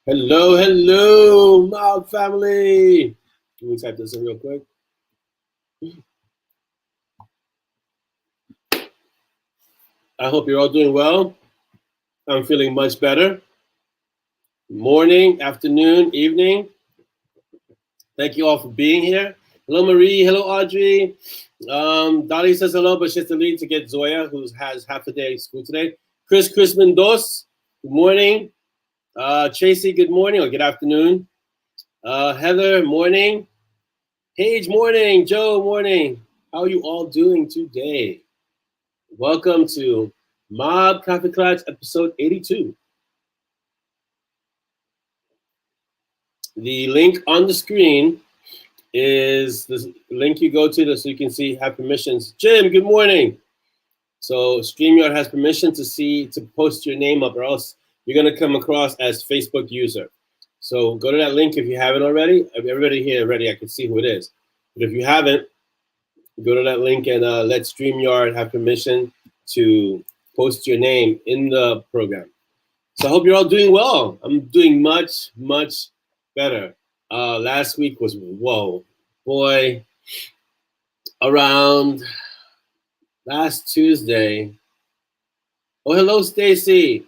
Hello, hello, MoB family. Let me type this in real quick. I hope you're all doing well. I'm feeling much better. Morning, afternoon, evening. Thank you all for being here. Hello, Marie. Hello, Audrey. Dolly says hello, but she has to leave to get Zoya, who has half a day of school today. Chris Mendoza, good morning. Tracy, good morning or good afternoon. Heather, morning. Paige, morning. Joe, morning. How are you all doing today? Welcome to MoB Kaffeeklatsch episode 82. The link on the screen is the link you go to so you can see, have permissions. Jim, good morning. So StreamYard has permission to post your name up, or else you're gonna come across as Facebook user. So go to that link if you haven't already. Everybody here already, I can see who it is. But if you haven't, go to that link and let StreamYard have permission to post your name in the program. So I hope you're all doing well. I'm doing much, much better. Last week was, whoa, boy, around last Tuesday. Oh, hello, Stacy.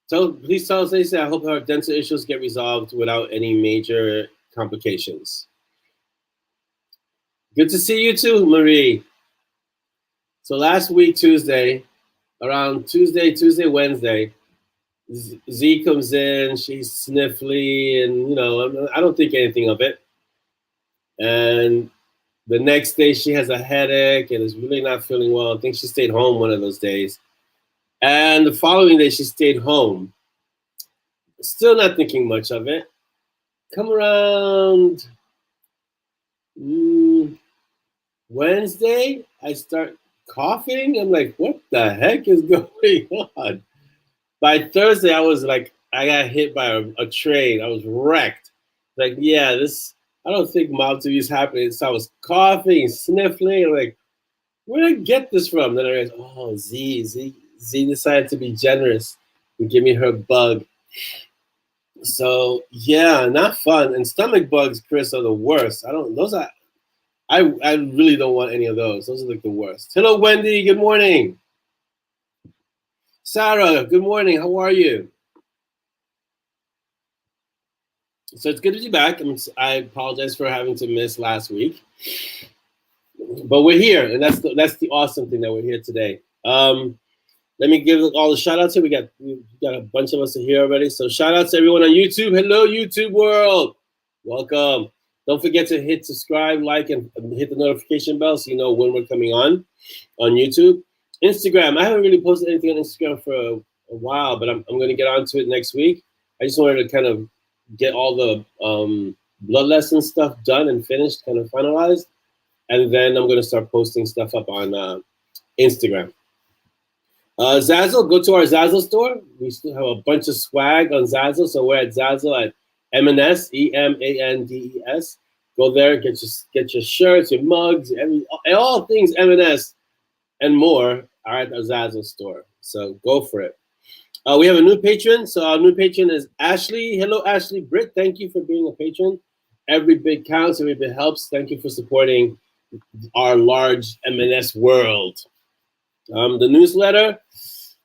Please tell Stacy I hope her dental issues get resolved without any major complications. Good to see you too, Marie. So last week, Tuesday, around Tuesday, Wednesday, Z comes in, she's sniffly, and you know, I don't think anything of it. And the next day she has a headache and is really not feeling well. I think she stayed home one of those days. And the following day she stayed home. Still not thinking much of it. Come around Wednesday, I start coughing. I'm like, what the heck is going on? By Thursday, I was like, I got hit by a train. I was wrecked. Like, yeah, this, I don't think Mob TV is happening. So I was coughing, sniffling, and like, where did I get this from? Then I realized, oh, Z decided to be generous and give me her bug. So yeah, not fun. And stomach bugs, Chris, are the worst. I really don't want any of those. Those are like the worst. Hello, Wendy. Good morning. Sarah, good morning. How are you? So it's good to be back. I apologize for having to miss last week, but we're here, and that's the awesome thing that we're here today. Let me give all the shout outs here. We got a bunch of us here already. So shout outs to everyone on YouTube. Hello, YouTube world. Welcome. Don't forget to hit subscribe, like, and hit the notification bell so you know when we're coming on YouTube. Instagram. I haven't really posted anything on Instagram for a while, but I'm going to get onto it next week. I just wanted to kind of get all the blood lesson stuff done and finished, kind of finalized. And then I'm going to start posting stuff up on Instagram. ZAZZLE, go to our ZAZZLE store. We still have a bunch of swag on ZAZZLE. So we're at ZAZZLE at M&S, EMANDES. Go there, get your shirts, your mugs, all things M&S and more are at our ZAZZLE store. So go for it. We have a new patron. So our new patron is Ashley. Hello, Ashley. Britt, thank you for being a patron. Every bit counts. Every bit helps. Thank you for supporting our large M&S World. The newsletter,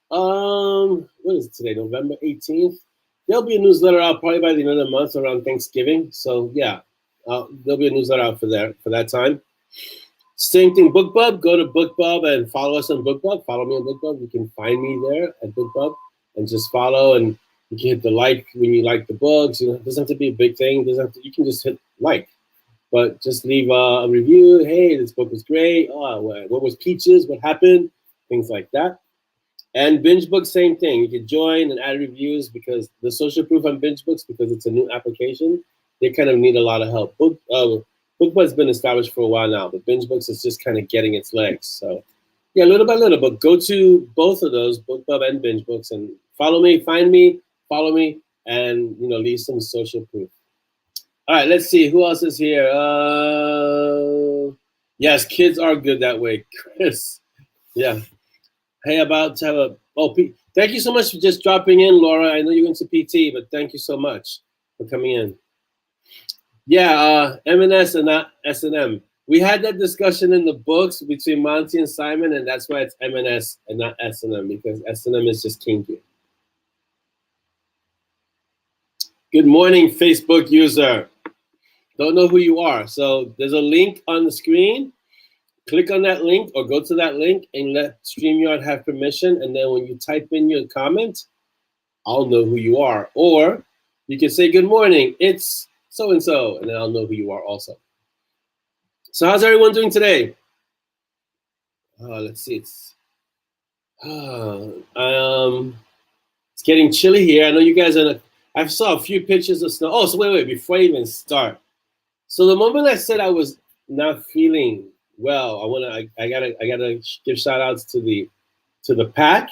what is it today, November 18th? There'll be a newsletter out probably by the end of the month around Thanksgiving. So yeah, there'll be a newsletter out for that time. Same thing, BookBub. Go to BookBub and follow us on BookBub. Follow me on BookBub. You can find me there at BookBub and just follow, and you can hit the like when you like the books. You know, it doesn't have to be a big thing. You can just hit like. But just leave a review. Hey, this book was great. Oh, what was Peaches? What happened? Things like that. And Binge Book, same thing. You can join and add reviews because the social proof on Binge Books, because it's a new application, they kind of need a lot of help. BookBub's been established for a while now, but Binge Books is just kind of getting its legs. So yeah, little by little, but go to both of those, BookBub and Binge Books, and follow me, find me, follow me, and leave some social proof. All right, let's see. Who else is here? Yes, kids are good that way, Chris. Yeah. Hey, about to have thank you so much for just dropping in, Laura. I know you're into PT, but thank you so much for coming in. Yeah, M&S and not S&M. We had that discussion in the books between Monty and Simon, and that's why it's M&S and not S&M, because S&M is just kinky. Good morning, Facebook user. Don't know who you are. So there's a link on the screen. Click on that link or go to that link and let StreamYard have permission. And then when you type in your comment, I'll know who you are. Or you can say, good morning, it's so-and-so, and then I'll know who you are also. So how's everyone doing today? Let's see. It's getting chilly here. I know you guys I saw a few pictures of snow. Oh, so wait, before I even start. So the moment I said I was not feeling well, I gotta give shout outs to the pack.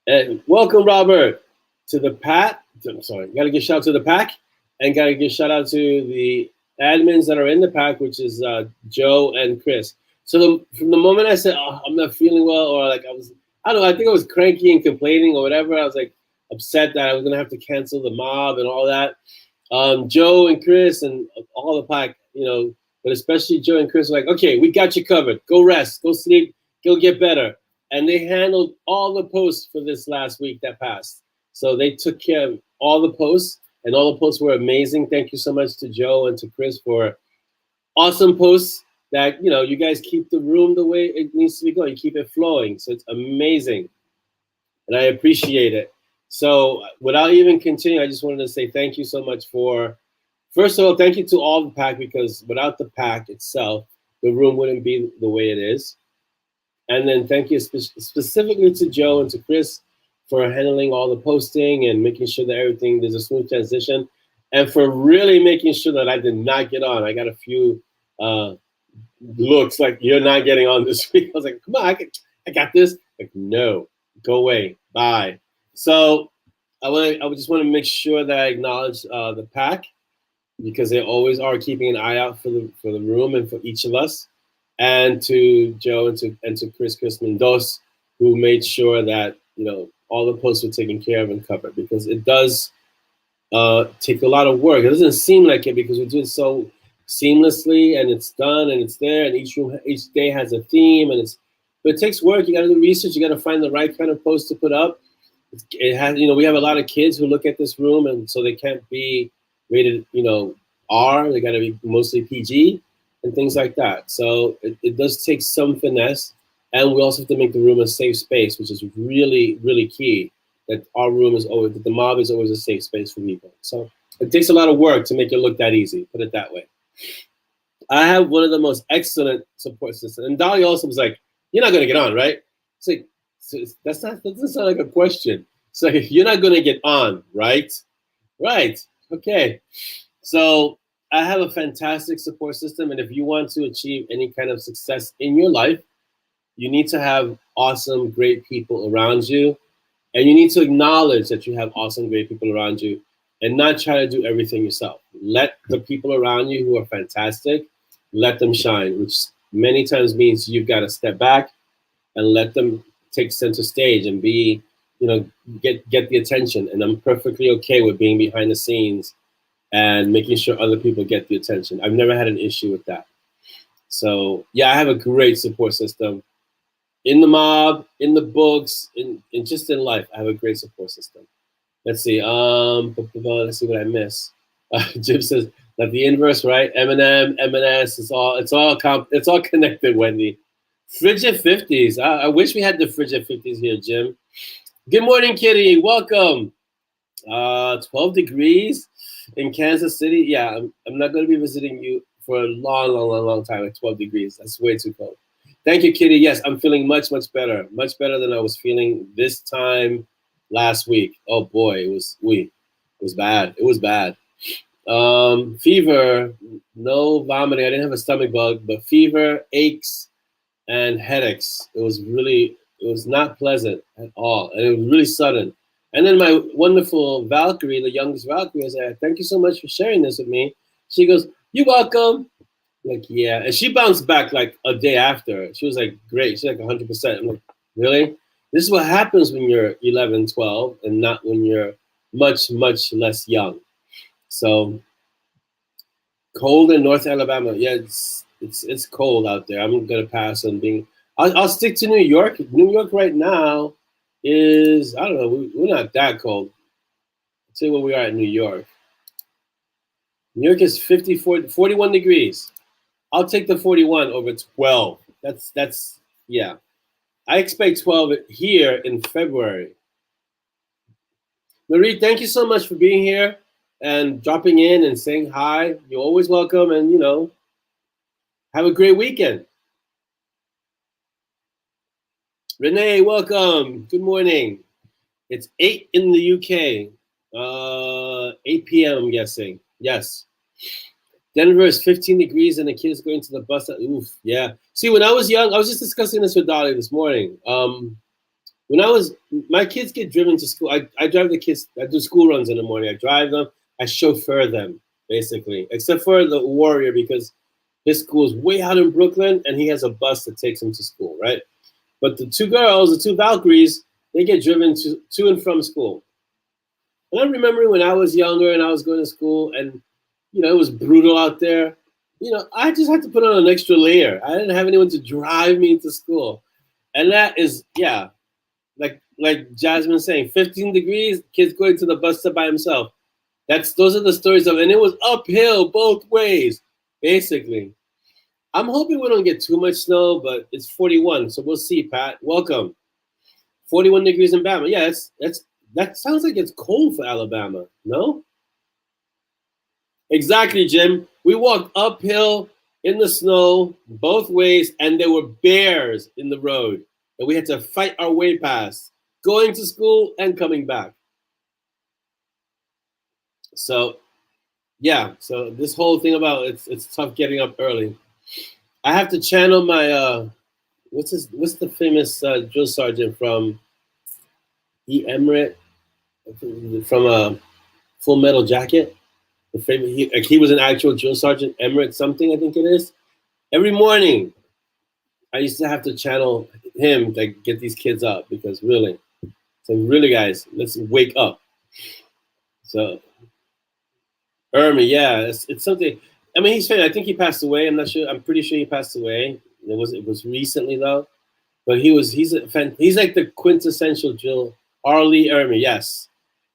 And welcome, Robert, to the pack. I'm sorry, gotta give shout out to the pack, and gotta give shout out to the admins that are in the pack, which is Joe and Chris. So from the moment I said, oh, I'm not feeling well, or like I don't know, I think I was cranky and complaining or whatever. I was like upset that I was gonna have to cancel the mob and all that. Joe and Chris and all the pack, but especially Joe and Chris were like, okay, we got you covered. Go rest, go sleep, go get better. And they handled all the posts for this last week that passed. So they took care of all the posts, and all the posts were amazing. Thank you so much to Joe and to Chris for awesome posts that, you guys keep the room the way it needs to be going. You keep it flowing. So it's amazing. And I appreciate it. So without even continuing, I just wanted to say thank you so much first of all, thank you to all the pack, because without the pack itself, the room wouldn't be the way it is. And then thank you specifically to Joe and to Chris for handling all the posting and making sure that there's a smooth transition, and for really making sure that I did not get on. I got a few looks like, you're not getting on this week. I was like, come on, I got this. Like, no, go away, bye. So I just want to make sure that I acknowledge the pack. because they always are keeping an eye out for the room and for each of us, and to Joe and to Chris Mendoza, who made sure that all the posts were taken care of and covered, because it does take a lot of work. It doesn't seem like it because we do it so seamlessly, and it's done and it's there, and each day has a theme, but it takes work. You got to do research. You got to find the right kind of post to put up. It has, we have a lot of kids who look at this room, and so they can't be rated, R. They got to be mostly PG and things like that. So it does take some finesse, and we also have to make the room a safe space, which is really, really key. That our room is always, that the MoB is always a safe space for people. So it takes a lot of work to make it look that easy. Put it that way. I have one of the most excellent support systems, and Dolly also was like, "You're not gonna get on, right?" It's like, that doesn't sound like a question. It's like, you're not gonna get on, right? Right. Okay. So I have a fantastic support system, and if you want to achieve any kind of success in your life, you need to have awesome, great people around you, and you need to acknowledge that you have awesome, great people around you, and not try to do everything yourself. Let the people around you who are fantastic, let them shine, which many times means you've got to step back and let them take center stage and be, get the attention. And I'm perfectly okay with being behind the scenes and making sure other people get the attention. I've never had an issue with that. So yeah, I have a great support system. In the MoB, in the books, in just in life, I have a great support system. Let's see. Let's see what I miss. Jim says that the inverse, right? M&M, M&S, it's all connected, Wendy. Frigid 50s. I wish we had the Frigid 50s here, Jim. Good morning, Kitty. Welcome. 12 degrees in Kansas City. Yeah, I'm not going to be visiting you for a long time at 12 degrees. That's way too cold. Thank you, Kitty. Yes, I'm feeling much better than I was feeling this time last week. Oh boy, it was bad. It was bad. Fever, no vomiting. I didn't have a stomach bug, but fever, aches, and headaches. It was not pleasant at all, and it was really sudden. And then my wonderful Valkyrie, the youngest Valkyrie, I said, "Thank you so much for sharing this with me." She goes, "You're welcome." Like, yeah. And she bounced back like a day after. She was like, great. She's like 100%. I'm like, really? This is what happens when you're 11, 12, and not when you're much less young. So cold in North Alabama. Yeah, it's cold out there. I'm going to pass on being, I'll stick to New York. New York right now is, I don't know, we're not that cold. I'll tell you where we are at New York. New York is 41 degrees. I'll take the 41 over 12. That's yeah. I expect 12 here in February. Marie, thank you so much for being here and dropping in and saying hi. You're always welcome, and have a great weekend. Renee, welcome. Good morning. It's 8 in the UK. 8 p.m. I'm guessing. Yes. Denver is 15 degrees and the kids going to the bus. Oof, yeah. See, when I was young, I was just discussing this with Dolly this morning. My kids get driven to school. I drive the kids. I do school runs in the morning. I drive them. I chauffeur them, basically, except for the Warrior, because his school is way out in Brooklyn and he has a bus that takes him to school, right? But the two girls, the two Valkyries, they get driven to and from school. And I remember when I was younger and I was going to school and it was brutal out there. I just had to put on an extra layer. I didn't have anyone to drive me to school. And that is, yeah, like Jasmine saying, 15 degrees, kids going to the bus stop by himself. Those are the stories of, and it was uphill both ways, basically. I'm hoping we don't get too much snow, but it's 41, so we'll see, Pat. Welcome. 41 degrees in Alabama. Yeah, that sounds like it's cold for Alabama, no? Exactly, Jim. We walked uphill in the snow both ways, and there were bears in the road, and we had to fight our way past, going to school and coming back. So, yeah. So this whole thing about it's tough getting up early. I have to channel my what's the famous drill sergeant from E. Emirate from a Full Metal Jacket. The favorite, he was an actual drill sergeant, Emirates something, I think it is. Every morning, I used to have to channel him to get these kids up because really, so really, guys, let's wake up. So, Ermi, yeah, it's something. I mean, he's famous. I think he passed away. I'm not sure. I'm pretty sure he passed away. It was recently though, but he's like the quintessential drill. Arlie Ermi, yes,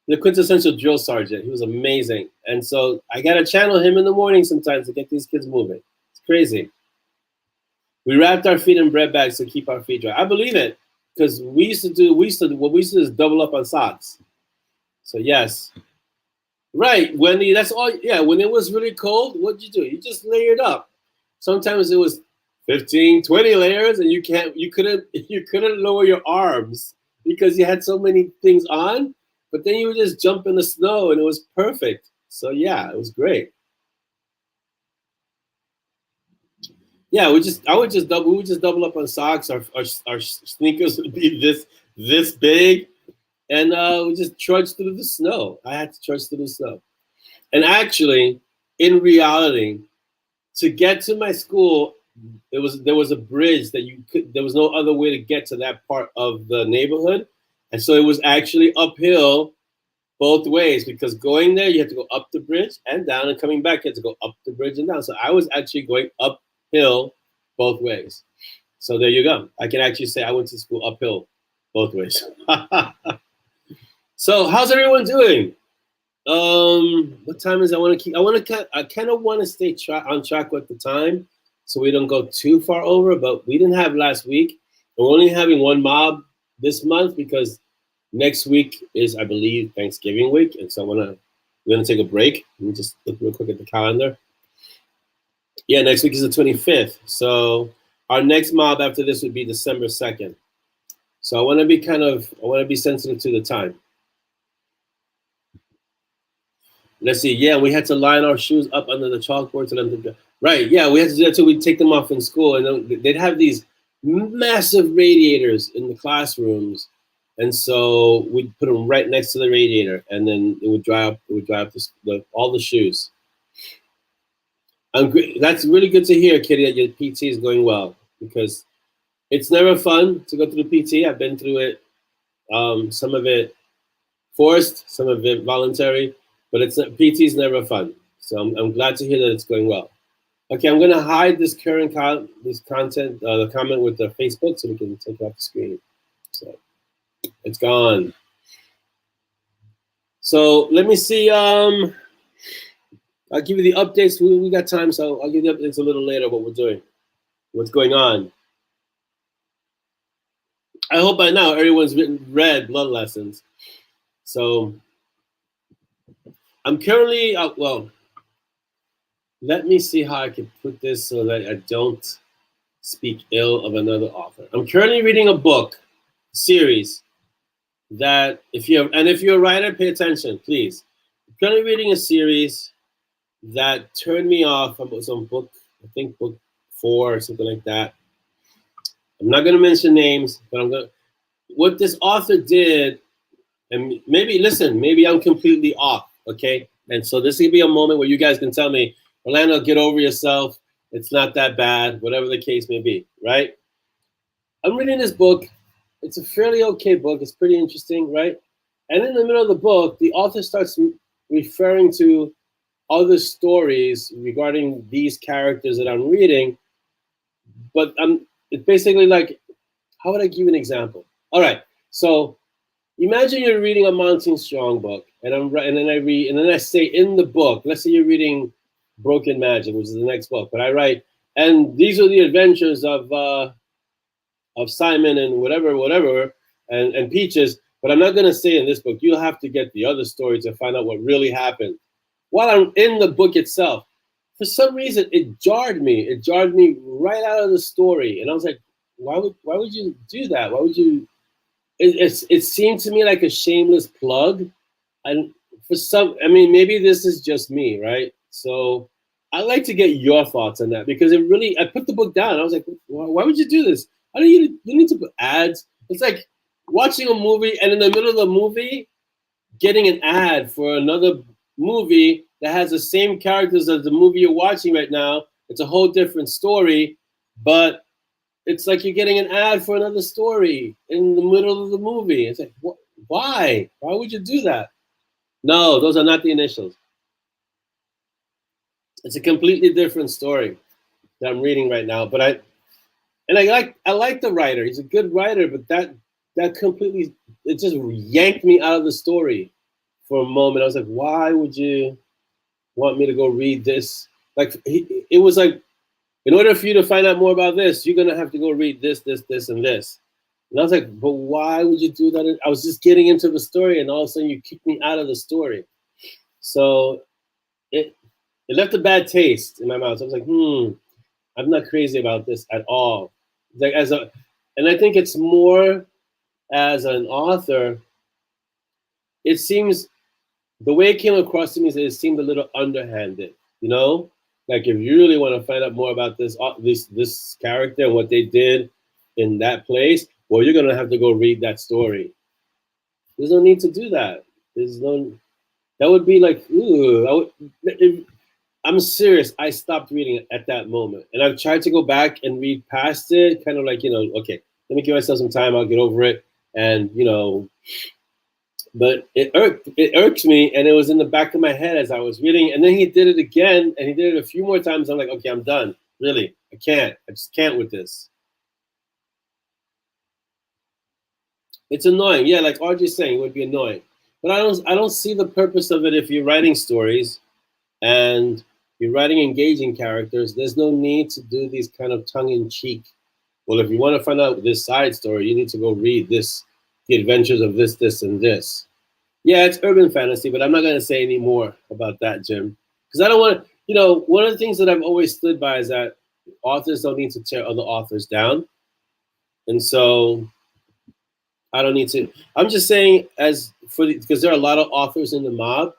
the quintessential drill sergeant. He was amazing, and so I gotta channel him in the morning sometimes to get these kids moving. It's crazy. We wrapped our feet in bread bags to keep our feet dry. I believe it, because what we used to do is double up on socks. So yes. Right, Wendy, that's all. Yeah, when it was really cold, what'd you do? You just layered up. Sometimes it was 15, 20 layers, and you couldn't lower your arms because you had so many things on, but then you would just jump in the snow and it was perfect. So yeah, it was great. Yeah, we would just double up on socks. Our sneakers would be this big. And we just trudged through the snow. I had to trudge through the snow. And actually, in reality, to get to my school, there was a bridge that there was no other way to get to that part of the neighborhood. And so it was actually uphill both ways, because going there, you had to go up the bridge and down, and coming back, you had to go up the bridge and down. So I was actually going uphill both ways. So there you go. I can actually say I went to school uphill both ways. So how's everyone doing? What time is it? I kind of want to stay on track with the time so we don't go too far over, but we didn't have last week. And we're only having one mob this month because next week is, I believe, Thanksgiving week. And so we're gonna take a break. Let me just look real quick at the calendar. Yeah, next week is the 25th. So our next mob after this would be December 2nd. So I want to be sensitive to the time. Let's see. Yeah, we had to line our shoes up under the chalkboard to them to, right. Yeah, we had to do that too. We'd take them off in school, and they'd have these massive radiators in the classrooms, and so we'd put them right next to the radiator, and then it would dry up. It would dry up all the shoes. That's really good to hear, Kitty, that your PT is going well, because it's never fun to go through the PT. I've been through it. Some of it forced, some of it voluntary. But PT is never fun, so I'm glad to hear that it's going well. Okay, I'm gonna hide this current content, the comment with the Facebook, so we can take it off the screen. So it's gone. So let me see. I'll give you the updates. We got time, so I'll give you the updates a little later. What we're doing, what's going on. I hope by now everyone's read Blood Lessons. So. I'm currently, well, let me see how I can put this so that I don't speak ill of another author. I'm currently reading a book series that, if you're a writer, pay attention, please. I'm currently reading a series that turned me off. It was on book, I think book 4 or something like that. I'm not going to mention names, but what this author did, and maybe I'm completely off. Okay, and so this will be a moment where you guys can tell me, Orlando, get over yourself. It's not that bad, whatever the case may be, right? I'm reading this book. It's a fairly okay book. It's pretty interesting, right? And in the middle of the book, the author starts referring to other stories regarding these characters that I'm reading. But it's basically like, how would I give you an example? All right, so imagine you're reading a Monty Strong book, and then I say in the book, let's say you're reading Broken Magic, which is the next book, but I write, and these are the adventures of Simon and whatever, and Peaches, but I'm not gonna say in this book. You'll have to get the other story to find out what really happened. While I'm in the book itself, for some reason it jarred me. It jarred me right out of the story, and I was like, why would you do that? Why would you? It seemed to me like a shameless plug. And for some, I mean, maybe this is just me, right? So I'd like to get your thoughts on that, because I put the book down. I was like, why would you do this? I don't you need to put ads. It's like watching a movie and in the middle of the movie, getting an ad for another movie that has the same characters as the movie you're watching right now. It's a whole different story, but it's like you're getting an ad for another story in the middle of the movie. It's like, why? Why would you do that? No, those are not the initials. It's a completely different story that I'm reading right now. But I like the writer. He's a good writer, but that completely, it just yanked me out of the story for a moment. I was like, why would you want me to go read this? Like, it was like, in order for you to find out more about this, you're gonna have to go read this, this, this, and this. And I was like, but why would you do that? I was just getting into the story, and all of a sudden you kicked me out of the story. So it left a bad taste in my mouth. So I was like, I'm not crazy about this at all. Like and I think it's more as an author, it seems, the way it came across to me is that it seemed a little underhanded, you know? Like, if you really want to find out more about this character and what they did in that place, well, you're gonna have to go read that story. There's no need to do that. That would be like, ooh, I'm serious. I stopped reading it at that moment. And I've tried to go back and read past it, kind of like, okay, let me give myself some time, I'll get over it. And, but it irks me, and it was in the back of my head as I was reading. And then he did it again, and he did it a few more times. I'm like, okay, I'm done. Really, I just can't with this. It's annoying. Yeah, like RJ's saying, it would be annoying. But I don't see the purpose of it if you're writing stories and you're writing engaging characters. There's no need to do these kind of tongue-in-cheek. Well, if you want to find out this side story, you need to go read this, the adventures of this, this, and this. Yeah, it's urban fantasy, but I'm not going to say any more about that, Jim. Because I don't want to, one of the things that I've always stood by is that authors don't need to tear other authors down. And so I don't need to. I'm just saying, because there are a lot of authors in the mob.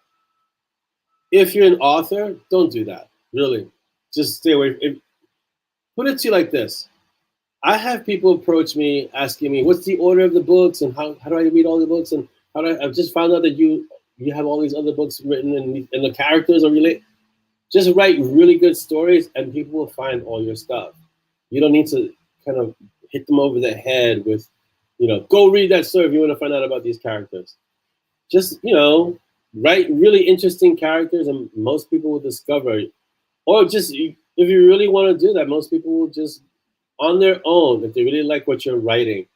If you're an author, don't do that. Really, just stay away. Put it to you like this: I have people approach me asking me, "What's the order of the books, and how do I read all the books?" And I've just found out that you have all these other books written, and the characters are related. Just write really good stories, and people will find all your stuff. You don't need to kind of hit them over the head with, go read that story if you want to find out about these characters. Just, write really interesting characters, and most people will discover. Or just, if you really want to do that, most people will just, on their own, if they really like what you're writing,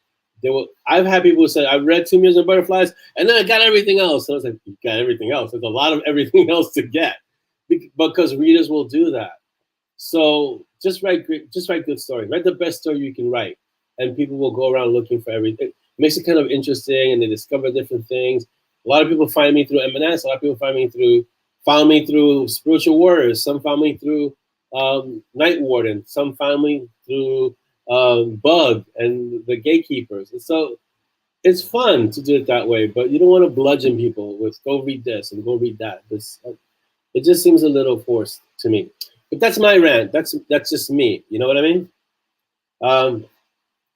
they will. I've had people who say, I read 2 Million Butterflies, and then I got everything else. And I was like, you got everything else. There's a lot of everything else to get, because readers will do that. So just write good stories. Write the best story you can write, and people will go around looking for everything. It makes it kind of interesting, and they discover different things. A lot of people find me through M&S. A lot of people found me through Spiritual Warriors. Some found me through Night Warden. Some found me through Bug and the Gatekeepers. And so it's fun to do it that way, but you don't want to bludgeon people with go read this and go read that. It just seems a little forced to me. But that's my rant. That's just me. You know what I mean?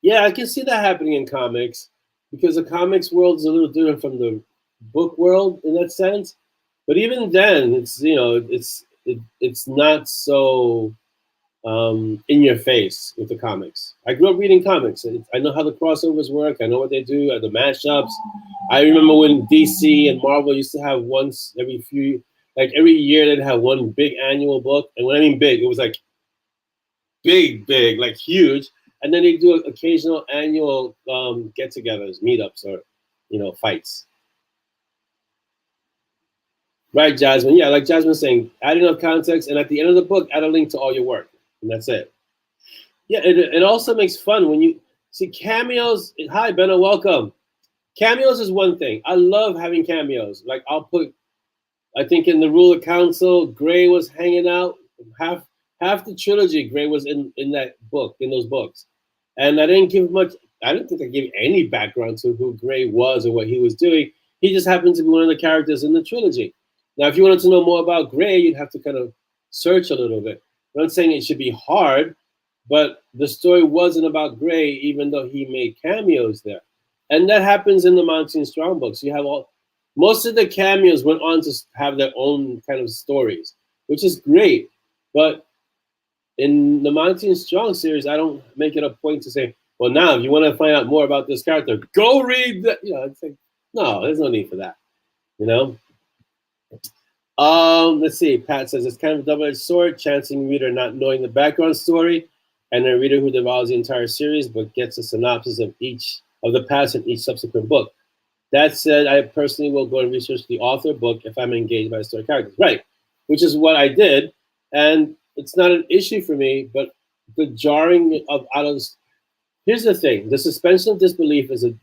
Yeah, I can see that happening in comics, because the comics world is a little different from the book world in that sense. But even then, it's it's not so in your face with the comics. I grew up reading comics. I know how the crossovers work. I know what they do, the mashups. I remember when DC and Marvel used to have once every year they'd have one big annual book. And when I mean big, it was like big, like huge. And then they do occasional annual get-togethers, meetups, or fights. Right, Jasmine. Yeah, like Jasmine's saying, add enough context, and at the end of the book, add a link to all your work, and that's it. Yeah, it also makes fun when you see cameos. Hi, Benno, welcome. Cameos is one thing. I love having cameos. Like I think in the Ruler Council, Gray was hanging out. Half the trilogy, Gray was in that book, in those books. And I didn't think I gave any background to who Gray was or what he was doing. He just happened to be one of the characters in the trilogy. Now, if you wanted to know more about Gray, you'd have to kind of search a little bit. I'm not saying it should be hard, but the story wasn't about Gray, even though he made cameos there. And that happens in the Monty Strong books. You have Most of the cameos went on to have their own kind of stories, which is great. But in the Monty and Strong series, I don't make it a point to say, well, now if you want to find out more about this character, go read that. You know, it's like, no, there's no need for that. You know. Let's see. Pat says it's kind of a double-edged sword, chancing reader not knowing the background story, and a reader who devours the entire series but gets a synopsis of each of the past in each subsequent book. That said, I personally will go and research the author book if I'm engaged by the story characters. Right, which is what I did, and it's not an issue for me. But the jarring of out of this, here's the thing: the suspension of disbelief is a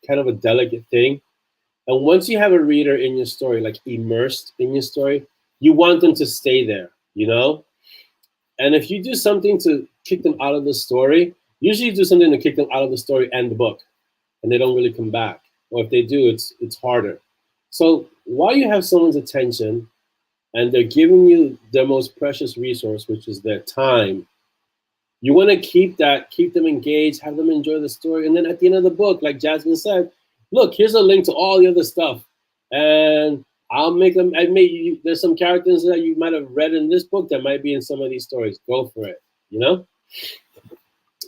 kind of a delicate thing. And once you have a reader in your story, like immersed in your story, you want them to stay there, you know? And if you do something to kick them out of the story, usually you do something to kick them out of the story and the book, and they don't really come back. Or if they do, it's harder. So while you have someone's attention and they're giving you their most precious resource, which is their time, you want to keep them engaged, have them enjoy the story. And then at the end of the book, like Jasmine said, look, here's a link to all the other stuff. And there's some characters that you might have read in this book that might be in some of these stories. Go for it, you know?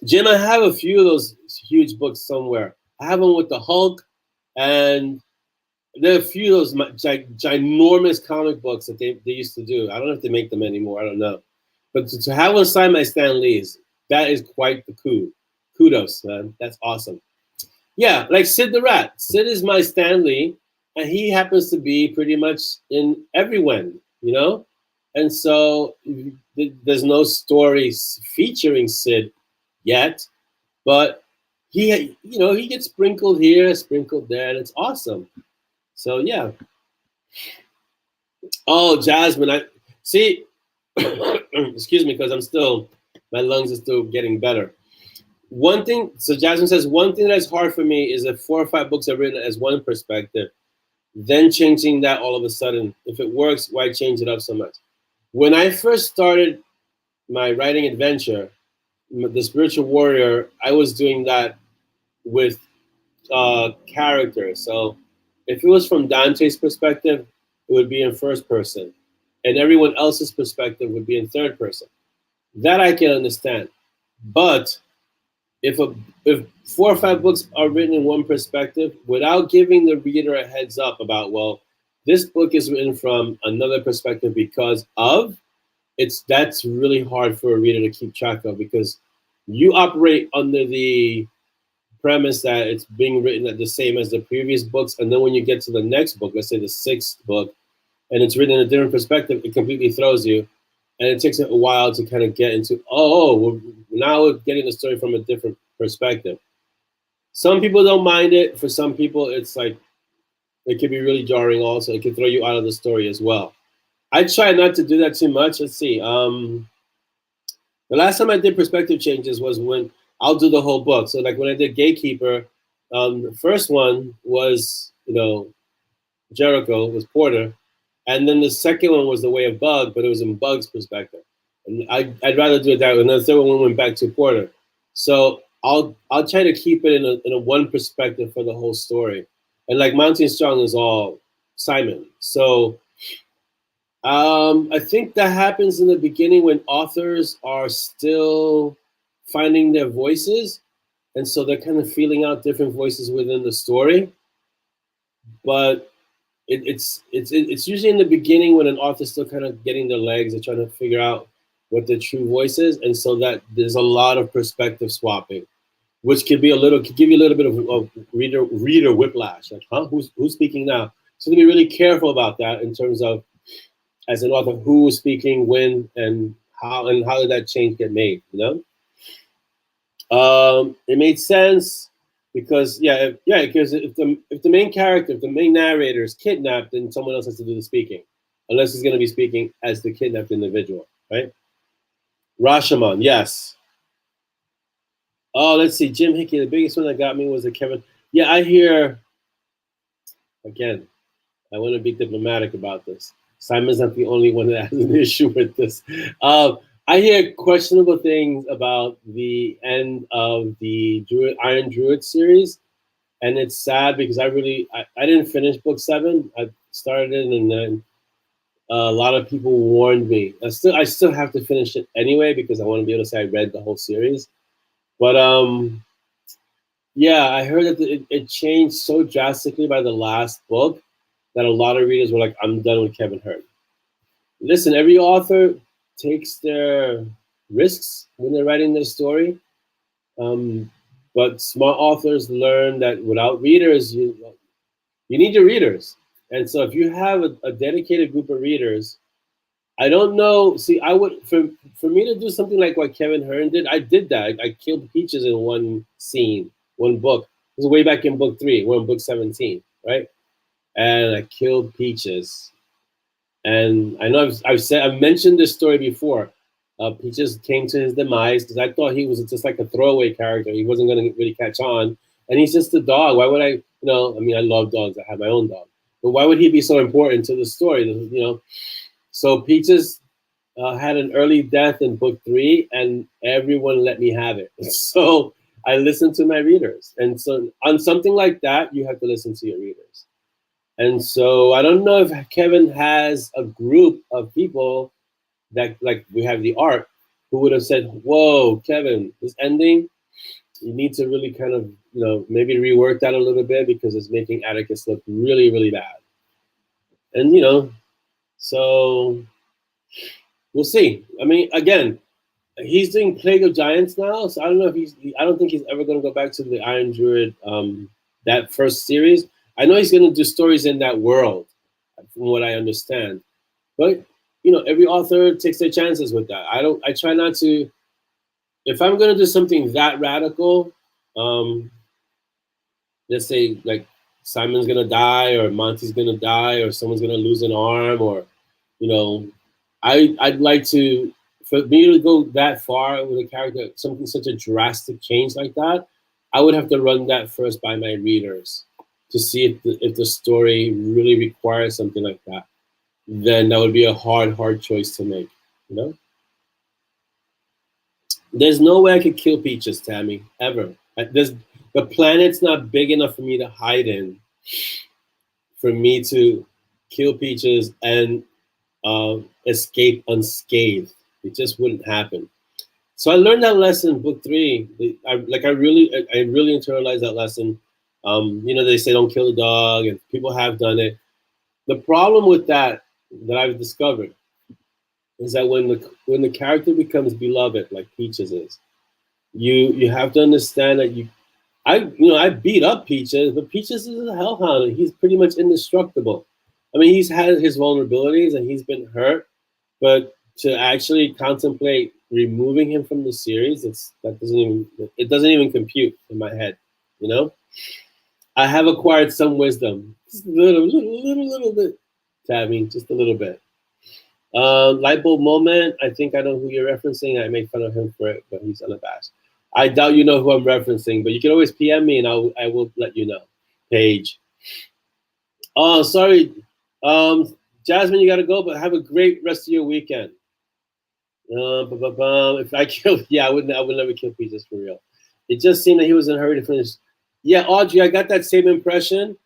Jim, I have a few of those huge books somewhere. I have one with the Hulk, and there are a few of those ginormous comic books that they used to do. I don't know if they make them anymore, I don't know. But to have one signed by Stan Lee's, that is quite the coup. Kudos, man, that's awesome. Yeah, like Sid the Rat. Sid is my Stan Lee, and he happens to be pretty much in everyone, you know? And so there's no stories featuring Sid yet, but he gets sprinkled here, sprinkled there, and it's awesome. So yeah. Oh, Jasmine, I see. Excuse me, because my lungs are still getting better. One thing, so Jasmine says, one thing that's hard for me is if 4 or 5 books are written as one perspective, then changing that all of a sudden. If it works, why change it up so much? When I first started my writing adventure, The Spiritual Warrior, I was doing that with characters. So if it was from Dante's perspective, it would be in first person, and everyone else's perspective would be in third person. That I can understand. But if 4 or 5 books are written in one perspective without giving the reader a heads up about, well, this book is written from another perspective because of, that's really hard for a reader to keep track of, because you operate under the premise that it's being written at the same as the previous books, and then when you get to the next book, let's say the 6th book, and it's written in a different perspective, it completely throws you. And it takes a while to kind of get into, now we're getting the story from a different perspective. Some people don't mind it. For some people, it's like, it can be really jarring also. It can throw you out of the story as well. I try not to do that too much. Let's see. The last time I did perspective changes was when I'll do the whole book. So like when I did Gatekeeper, the first one was, Jericho, was Porter. And then the second one was The Way of Bug, but it was in Bug's perspective. And I'd rather do it that way. And the third one went back to Porter. So I'll try to keep it in a one perspective for the whole story. And like Mountain Strong is all Simon. So I think that happens in the beginning when authors are still finding their voices. And so they're kind of feeling out different voices within the story. But it's usually in the beginning when an author's still kind of getting their legs and trying to figure out what their true voice is, and so that there's a lot of perspective swapping, which could give you a little bit of reader whiplash. Like, huh? Who's speaking now? So to be really careful about that in terms of, as an author, who is speaking, when, and how did that change get made? It made sense. Because because if the main character, if the main narrator is kidnapped, then someone else has to do the speaking, unless he's going to be speaking as the kidnapped individual, right? Rashomon, yes. Oh, let's see, Jim Hickey. The biggest one that got me was the Kevin. Yeah, I hear. Again, I want to be diplomatic about this. Simon's not the only one that has an issue with this. I hear questionable things about the end of the Iron Druid series, and it's sad because I didn't finish book 7. I started it, and then a lot of people warned me. I still have to finish it anyway because I want to be able to say I read the whole series. But yeah, I heard that it changed so drastically by the last book that a lot of readers were like, "I'm done with Kevin Hearn." Listen, every author takes their risks when they're writing their story, but smart authors learn that without readers, you need your readers. And so if you have a dedicated group of readers, I don't know. See, I would for me to do something like what Kevin Hearn did. I did that. I killed peaches in one scene, one book. This is way back in book 3. We're in book 17, right? And I killed peaches. And I know I've mentioned this story before. Peaches came to his demise because I thought he was just like a throwaway character. He wasn't going to really catch on, and he's just a dog. Why would I? I mean, I love dogs. I have my own dog, but why would he be so important to the story? So Peaches had an early death in book 3, and everyone let me have it. So I listened to my readers, and so on something like that, you have to listen to your readers. And so I don't know if Kevin has a group of people that, like we have the art, who would have said, "Whoa, Kevin, this ending, you need to really kind of, maybe rework that a little bit because it's making Atticus look really, really bad." And so we'll see. I mean, again, he's doing Plague of Giants now, so I don't know if I don't think he's ever going to go back to the Iron Druid, that first series. I know he's going to do stories in that world, from what I understand. But every author takes their chances with that. I try not to. If I'm going to do something that radical, let's say like Simon's going to die, or Monty's going to die, or someone's going to lose an arm, or I'd like to, for me to go that far with a character, something such a drastic change like that, I would have to run that first by my readers to see if the story really requires something like that. Then that would be a hard choice to make, There's no way I could kill Peaches, Tammy, ever. The planet's not big enough for me to hide in, for me to kill Peaches and escape unscathed. It just wouldn't happen. So I learned that lesson in book 3. I really internalized that lesson. They say don't kill the dog, and people have done it. The problem with that I've discovered is that when the character becomes beloved, like Peaches is, you have to understand that I beat up Peaches, but Peaches is a hellhound, and he's pretty much indestructible. I mean, he's had his vulnerabilities and he's been hurt, but to actually contemplate removing him from the series, it doesn't even compute in my head, I have acquired some wisdom, just a little bit, Tabby, just a little bit. Light bulb moment. I think I know who you're referencing. I make fun of him for it, but he's unabashed. I doubt you know who I'm referencing, but you can always PM me and I will let you know. Paige. Oh, sorry. Jasmine, you gotta go, but have a great rest of your weekend. If I killed, I would never kill Peaches for real. It just seemed that he was in a hurry to finish. Yeah, Audrey, I got that same impression.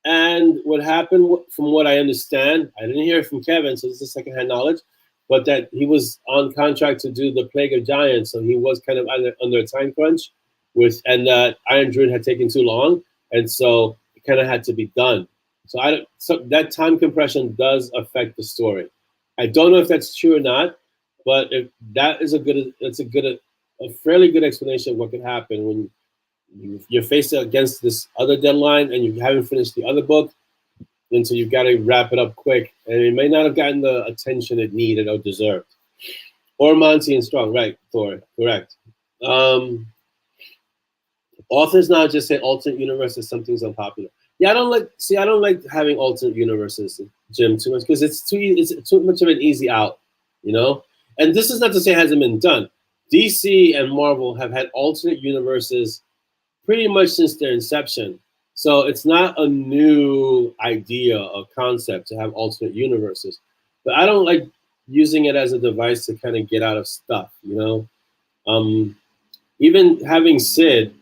And what happened, from what I understand, I didn't hear it from Kevin, so this is secondhand knowledge, but that he was on contract to do the Plague of Giants, so he was kind of under a time crunch, and that Iron Druid had taken too long, and so it kind of had to be done. So that time compression does affect the story. I don't know if that's true or not, but if that is a fairly good explanation of what could happen when you're faced against this other deadline and you haven't finished the other book, and so you've got to wrap it up quick, and it may not have gotten the attention it needed or deserved. Or Monty and Strong, right? Thor, correct. Authors now just say alternate universes, something's unpopular. Yeah, I don't like having alternate universes, Jim, too much, because it's too much of an easy out, And this is not to say it hasn't been done. DC and Marvel have had alternate universes pretty much since their inception. So it's not a new idea or concept to have alternate universes. But I don't like using it as a device to kind of get out of stuff, Even having Sid,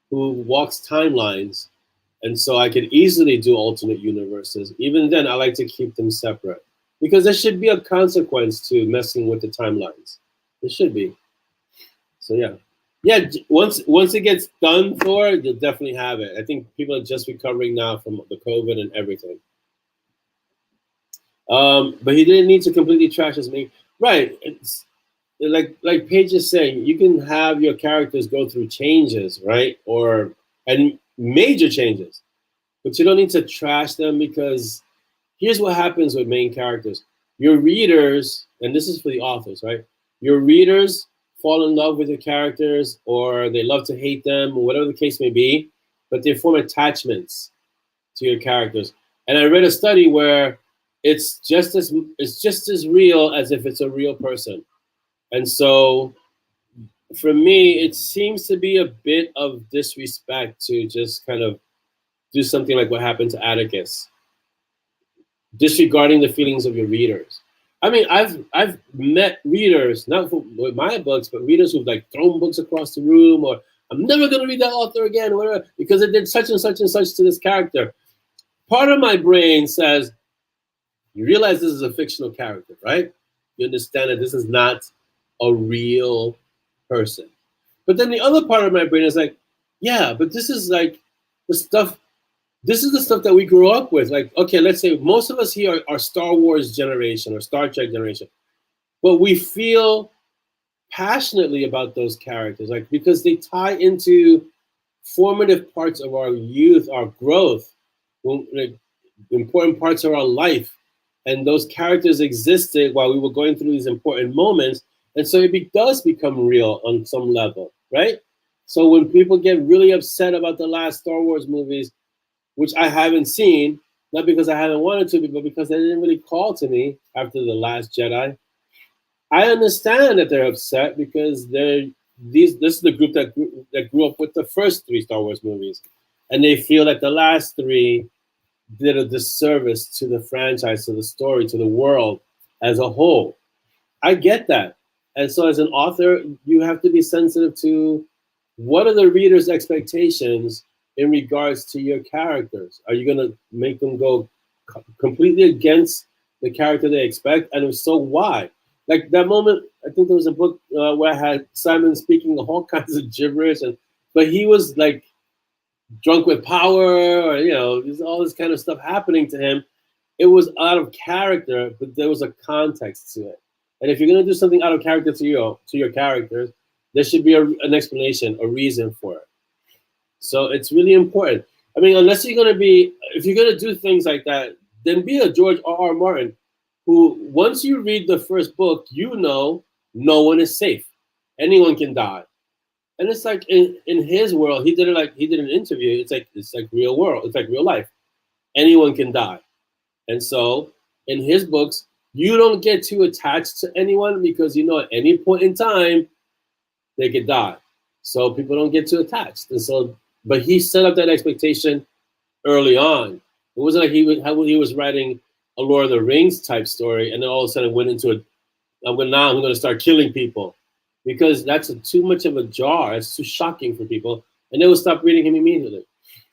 who walks timelines, And so I could easily do alternate universes. Even then, I like to keep them separate because there should be a consequence to messing with the timelines. There should be. So yeah. Once it gets done, Thor, you'll definitely have it. I think people are just recovering now from the COVID and everything. But he didn't need to completely trash his main. Right. It's like Paige is saying, you can have your characters go through changes, right? And major changes. But you don't need to trash them, because here's what happens with main characters. Your readers, and this is for the authors, right? Your readers fall in love with your characters, or they love to hate them, or whatever the case may be, but they form attachments to your characters. And I read a study where it's just as real as if it's a real person. And so for me, it seems to be a bit of disrespect to just kind of do something like what happened to Atticus, disregarding the feelings of your readers. I mean, I've met readers, not with my books, but readers who've like thrown books across the room, or I'm never going to read that author again, or whatever, because it did such and such and such to this character. Part of my brain says, you realize this is a fictional character, right? You understand that this is not a real person. But then the other part of my brain is like, yeah, but this is like the stuff. This is the stuff that we grew up with. Like, okay, let's say most of us here are Star Wars generation or Star Trek generation, but we feel passionately about those characters, like, because they tie into formative parts of our youth, our growth, like, important parts of our life. And those characters existed while we were going through these important moments. And so it does become real on some level, right? So when people get really upset about the last Star Wars movies, which I haven't seen, not because I haven't wanted to, but because they didn't really call to me after The Last Jedi, I understand that they're upset, because this is the group that grew up with the first 3 Star Wars movies. And they feel that the last 3 did a disservice to the franchise, to the story, to the world as a whole. I get that. And so as an author, you have to be sensitive to what are the reader's expectations in regards to your characters. Are you going to make them go completely against the character they expect? And if so, why? Like that moment, I think there was a book where I had Simon speaking all kinds of gibberish, but he was like drunk with power, or there's all this kind of stuff happening to him. It was out of character, but there was a context to it. And if you're going to do something out of character to your characters, there should be an explanation, a reason for it. So it's really important. I mean, if you're going to do things like that, then be a George R.R. Martin, who, once you read the first book, no one is safe. Anyone can die. And it's like in his world, he did an interview. It's like real world. It's like real life. Anyone can die. And so in his books, you don't get too attached to anyone, because at any point in time, they could die. So people don't get too attached. And so, but he set up that expectation early on. It wasn't like he was writing a Lord of the Rings type story, and then all of a sudden went into I'm going to start killing people, because that's too much of a jar. It's too shocking for people, and they will stop reading him immediately.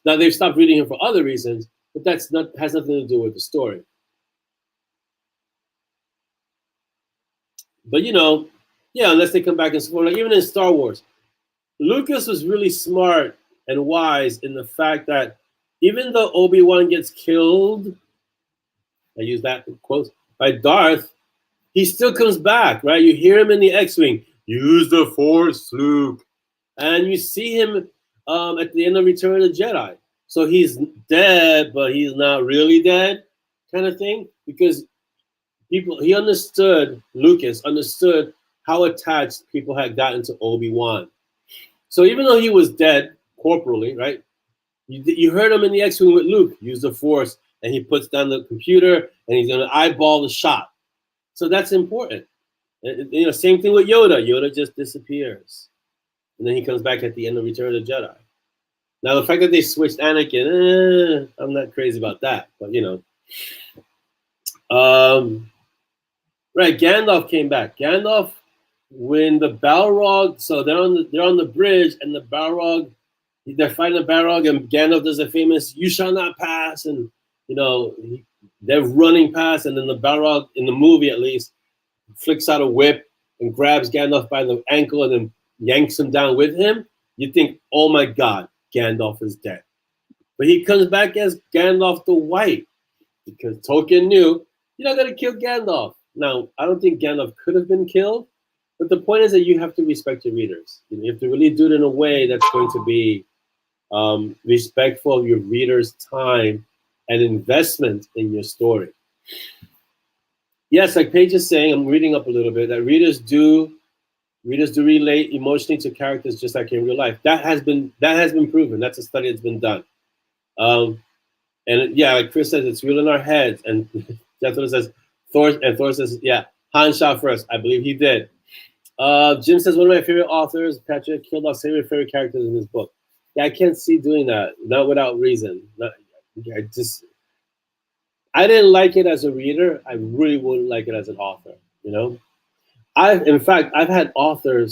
Now they've stopped reading him for other reasons, but has nothing to do with the story. But unless they come back and support, like even in Star Wars, Lucas was really smart and wise in the fact that even though Obi-Wan gets killed, I use that in quotes, by Darth, he still comes back, right? You hear him in the X-Wing, use the Force, Luke. And you see him at the end of Return of the Jedi. So he's dead, but he's not really dead, kind of thing. Because Lucas understood how attached people had gotten to Obi-Wan. So even though he was dead corporally, right? You heard him in the X-Wing with Luke, use the Force, and he puts down the computer, and he's going to eyeball the shot. So that's important. Same thing with Yoda. Yoda just disappears. And then he comes back at the end of Return of the Jedi. Now, the fact that they switched Anakin, I'm not crazy about that. But, right, Gandalf came back. When the Balrog, so they're on the bridge, and the Balrog they're fighting the Balrog, and Gandalf does the famous "You shall not pass," and they're running past, and then the Balrog, in the movie at least, flicks out a whip and grabs Gandalf by the ankle and then yanks him down with him. You think, oh my God, Gandalf is dead. But he comes back as Gandalf the White, because Tolkien knew you're not going to kill Gandalf. Now, I don't think Gandalf could have been killed, but the point is that you have to respect your readers. You have to really do it in a way that's going to be respectful of your readers' time and investment in your story. Yes, like Paige is saying, I'm reading up a little bit, that readers do relate emotionally to characters just like in real life. That has been proven. That's a study that's been done. And yeah, like Chris says, it's real in our heads. And that's what it says. Thor says, yeah, Han shot first. I believe he did. Jim says, one of my favorite authors, Patrick, killed off favorite characters in his book. Yeah, I can't see doing that. Not without reason. I didn't like it as a reader. I really wouldn't like it as an author, In fact, I've had author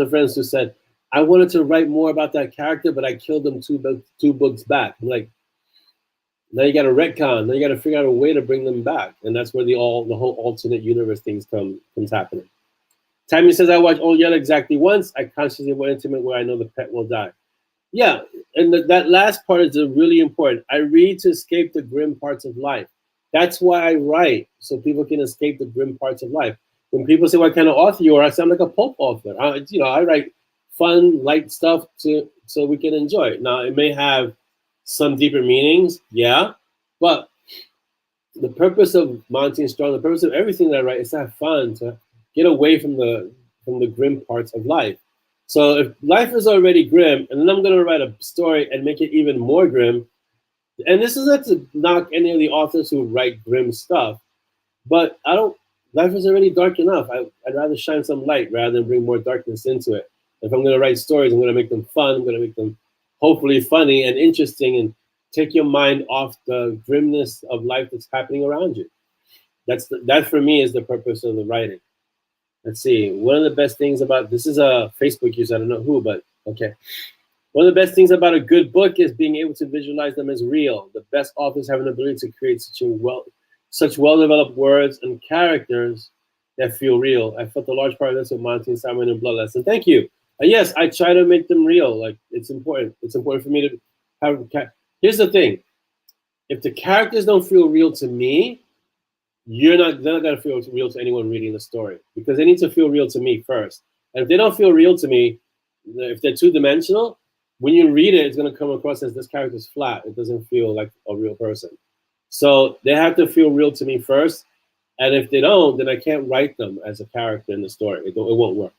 friends who said, I wanted to write more about that character, but I killed them two books back. I'm like, now you got to retcon. Now you got to figure out a way to bring them back. And that's where the whole alternate universe things comes happening. Tammy says, I watched Old Yeller exactly once. I consciously went intimate where I know the pet will die. Yeah, and that last part is really important. I read to escape the grim parts of life. That's why I write, so people can escape the grim parts of life. When people say, what kind of author you are, I sound like a pulp author. I write fun, light stuff so we can enjoy it. Now, it may have some deeper meanings, yeah, but the purpose of Monty and Strong, the purpose of everything that I write is to have fun, to get away from the grim parts of life. So if life is already grim, and then I'm going to write a story and make it even more grim, and this is not to knock any of the authors who write grim stuff, but life is already dark enough. I'd rather shine some light rather than bring more darkness into it. If I'm going to write stories, I'm going to make them fun. I'm going to make them hopefully funny and interesting and take your mind off the grimness of life that's happening around you. That for me is the purpose of the writing. Let's see. One of the best things about, this is a Facebook user, I don't know who, but okay. One of the best things about a good book is being able to visualize them as real. The best authors have an ability to create such well-developed words and characters that feel real. I felt a large part of this with Monty and Simon and Bloodlust. And thank you. Yes, I try to make them real. Like, it's important. It's important for me to have. Here's the thing. If the characters don't feel real to me, they're not going to feel real to anyone reading the story, because they need to feel real to me first. And if they don't feel real to me, if they're two-dimensional, when you read it, it's going to come across as this character's flat. It doesn't feel like a real person. So they have to feel real to me first. And if they don't, then I can't write them as a character in the story. It won't work.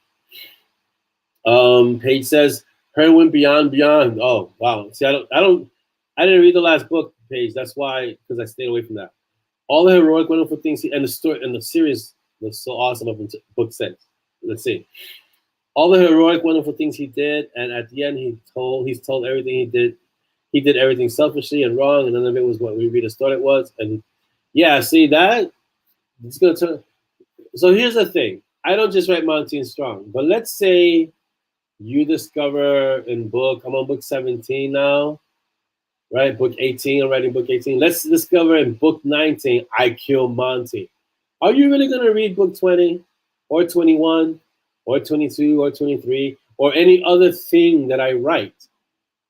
Paige says, her went beyond. Oh, wow. See, I didn't read the last book, Paige. That's why, because I stayed away from that. All the heroic, wonderful things, and the story and the series was so awesome up until book 6. Let's see. All the heroic, wonderful things he did, and at the end, he's told everything he did. He did everything selfishly and wrong, and none of it was what we read as thought it was. And yeah, see that? It's gonna turn. So here's the thing. I don't just write Monty and Strong, but let's say you discover I'm on book 17 now, right? Book 18, I'm writing book 18. Let's discover in book 19, I kill Monty. Are you really gonna read book 20 or 21 or 22 or 23 or any other thing that I write?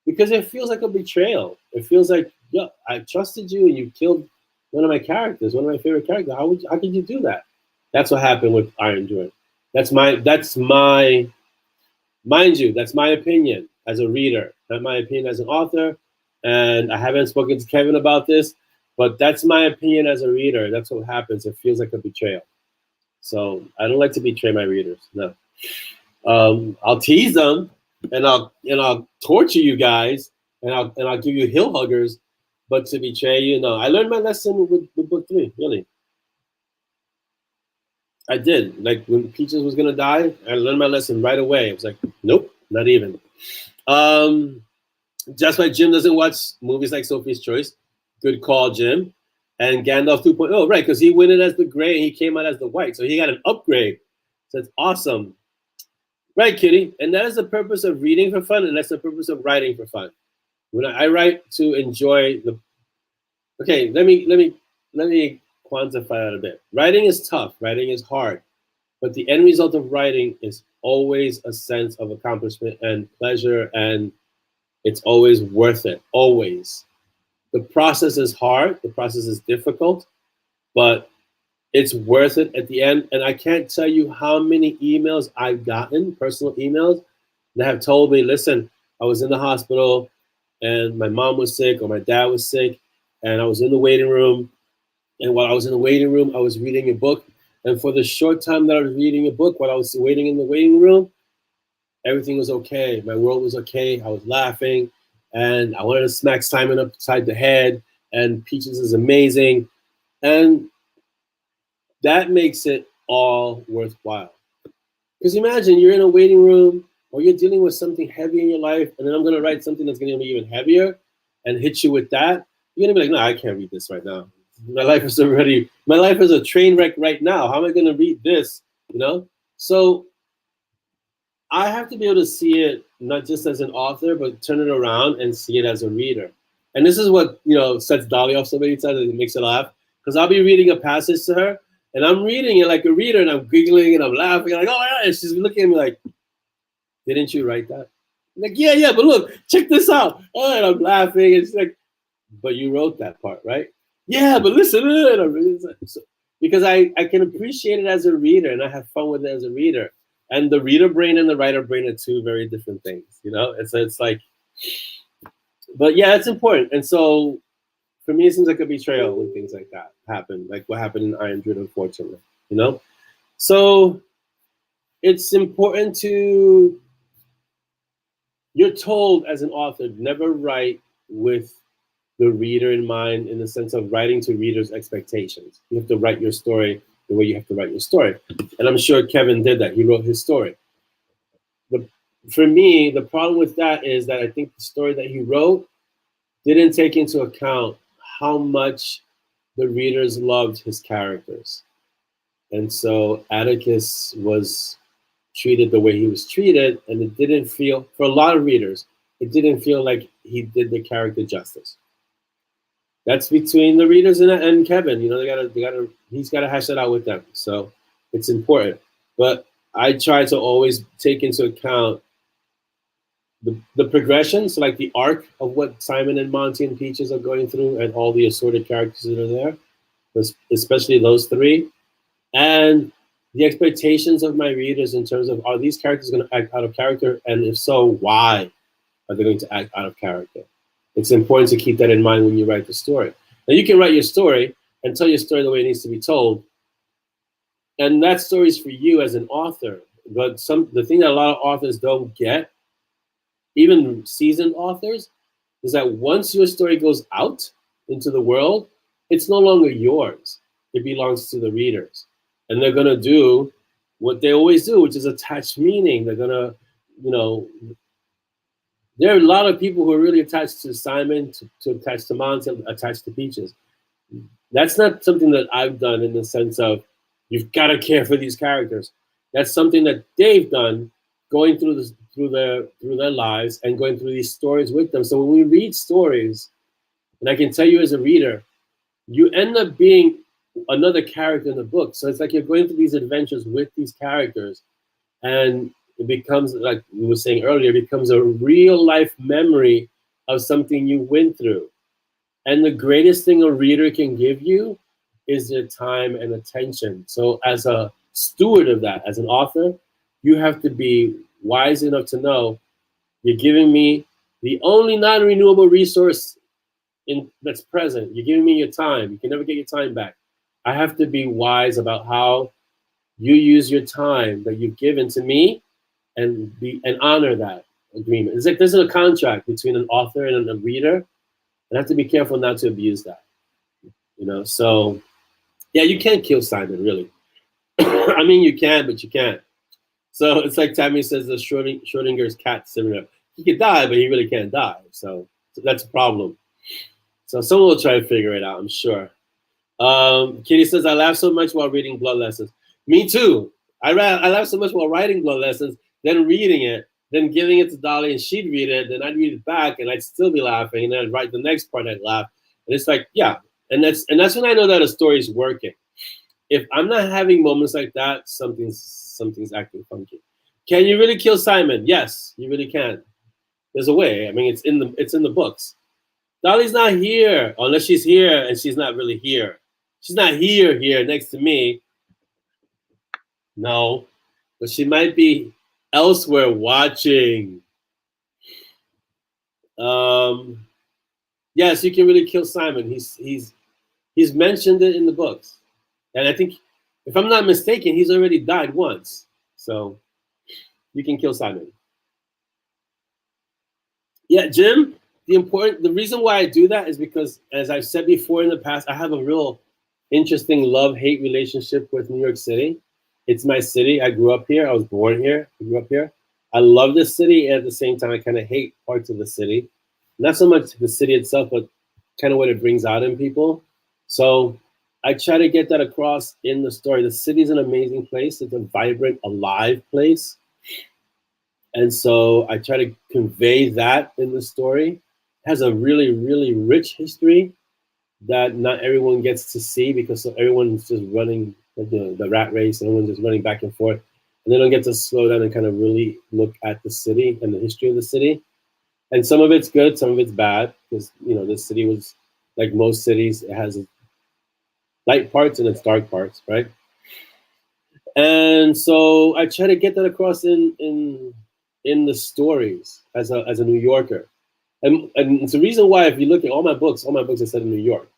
Because it feels like a betrayal. It feels like, yeah, I trusted you and you killed one of my characters, one of my favorite characters. How could you do that? That's what happened with Iron Druid. That's my, mind you, that's my opinion as a reader, not my opinion as an author. And I haven't spoken to Kevin about this, but that's my opinion as a reader. That's what happens. It feels like a betrayal. So I don't like to betray my readers. No. I'll tease them and I'll torture you guys and I'll give you hill huggers, but to betray you, no. I learned my lesson with book 3, really. I did. Like when Peaches was gonna die, I learned my lesson right away. I was like, nope, not even. Just like Jim doesn't watch movies like Sophie's Choice. Good call, Jim. And Gandalf 2.0, right? Because he went in as the gray and he came out as the white, so he got an upgrade. So it's awesome. Right, Kitty. And that is the purpose of reading for fun, and that's the purpose of writing for fun. When I write to enjoy the. Okay, let me quantify that a bit. Writing is tough. Writing is hard, but the end result of writing is always a sense of accomplishment and pleasure, and it's always worth it. Always. The process is hard. The process is difficult, but it's worth it at the end. And I can't tell you how many emails I've gotten, personal emails, that have told me, listen, I was in the hospital and my mom was sick or my dad was sick, and I was in the waiting room. And while I was in the waiting room, I was reading a book. And for the short time that I was reading a book, while I was waiting in the waiting room, everything was okay. My world was okay. I was laughing, and I wanted to smack Simon upside the head. And Peaches is amazing. And that makes it all worthwhile. Because imagine you're in a waiting room or you're dealing with something heavy in your life, and then I'm going to write something that's going to be even heavier and hit you with that. You're going to be like, no, I can't read this right now. My life is a train wreck right now. How am I going to read this? You know? So I have to be able to see it not just as an author, but turn it around and see it as a reader. And this is what, sets Dolly off so many times, and it makes her laugh. Because I'll be reading a passage to her, and I'm reading it like a reader, and I'm giggling and I'm laughing, like, oh yeah, and she's looking at me like, didn't you write that? I'm like, yeah, but look, check this out. Oh, and I'm laughing, and she's like, but you wrote that part, right? Yeah, but listen, because I can appreciate it as a reader, and I have fun with it as a reader. And the reader brain and the writer brain are two very different things, It's like, but yeah, it's important. And so for me, it seems like a betrayal when things like that happen, like what happened in Iron Druid, unfortunately, So it's important you're told as an author, never write with the reader in mind, in the sense of writing to readers' expectations. You have to write your story the way you have to write your story. And I'm sure Kevin did that. He wrote his story. For me, the problem with that is that I think the story that he wrote didn't take into account how much the readers loved his characters. And so Atticus was treated the way he was treated, and it didn't feel, for a lot of readers, it didn't feel like he did the character justice. That's between the readers and Kevin. He's gotta hash that out with them. So it's important. But I try to always take into account the progression, so like the arc of what Simon and Monty and Peaches are going through, and all the assorted characters that are there, especially those three, and the expectations of my readers in terms of, are these characters going to act out of character, and if so, why are they going to act out of character? It's important to keep that in mind when you write the story. Now, you can write your story and tell your story the way it needs to be told, and that story is for you as an author. But the thing that a lot of authors don't get, even seasoned authors, is that once your story goes out into the world, it's no longer yours. It belongs to the readers. And they're going to do what they always do, which is attach meaning. They're going to, there are a lot of people who are really attached to Simon, to attach to Monty, attached to Peaches. That's not something that I've done, in the sense of, you've got to care for these characters. That's something that they've done, going through their lives and going through these stories with them. So when we read stories, and I can tell you as a reader, you end up being another character in the book. So it's like you're going through these adventures with these characters, and it becomes, like we were saying earlier, it becomes a real life memory of something you went through. And the greatest thing a reader can give you is their time and attention. So as a steward of that, as an author, you have to be wise enough to know, you're giving me the only non-renewable resource that's present. You're giving me your time. You can never get your time back. I have to be wise about how you use your time that you've given to me, and honor that agreement. It's like there's a contract between an author and a reader, and I have to be careful not to abuse that. So yeah, you can't kill Simon, really. I mean, you can, but you can't. So it's like Tammy says, the Schrodinger's cat similar. He could die, but he really can't die. So that's a problem. So someone will try to figure it out, I'm sure. Kitty says, I laugh so much while reading Blood Lessons. Me too. I laugh so much while writing Blood Lessons then reading it, then giving it to Dolly and she'd read it, then I'd read it back and I'd still be laughing, and then I'd write the next part and I'd laugh. And it's like, yeah. And that's when I know that a story is working. If I'm not having moments like that, something's acting funky. Can you really kill Simon? Yes, you really can. There's a way. I mean, it's in the books. Dolly's not here, unless she's here and she's not really here. She's not here next to me. No, but she might be elsewhere watching. Yes, you can really kill Simon. He's mentioned it in the books, and I think, if I'm not mistaken, he's already died once. So you can kill Simon. Yeah, Jim. The reason why I do that is because, as I've said before in the past, I have a real interesting love-hate relationship with New York City. It's my city. I grew up here. I was born here. I grew up here. I love this city, and at the same time, I kind of hate parts of the city. Not so much the city itself, but kind of what it brings out in people. So I try to get that across in the story. The city's an amazing place. It's a vibrant, alive place. And so I try to convey that in the story. It has a really, really rich history that not everyone gets to see, because everyone's just running the rat race, and everyone's just running back and forth. And they don't get to slow down and kind of really look at the city and the history of the city. And some of it's good, some of it's bad, because, you know, this city was, like most cities, it has light parts and its dark parts, right? And so I try to get that across in the stories as a New Yorker. And it's the reason why, if you look at all my books are set in New York.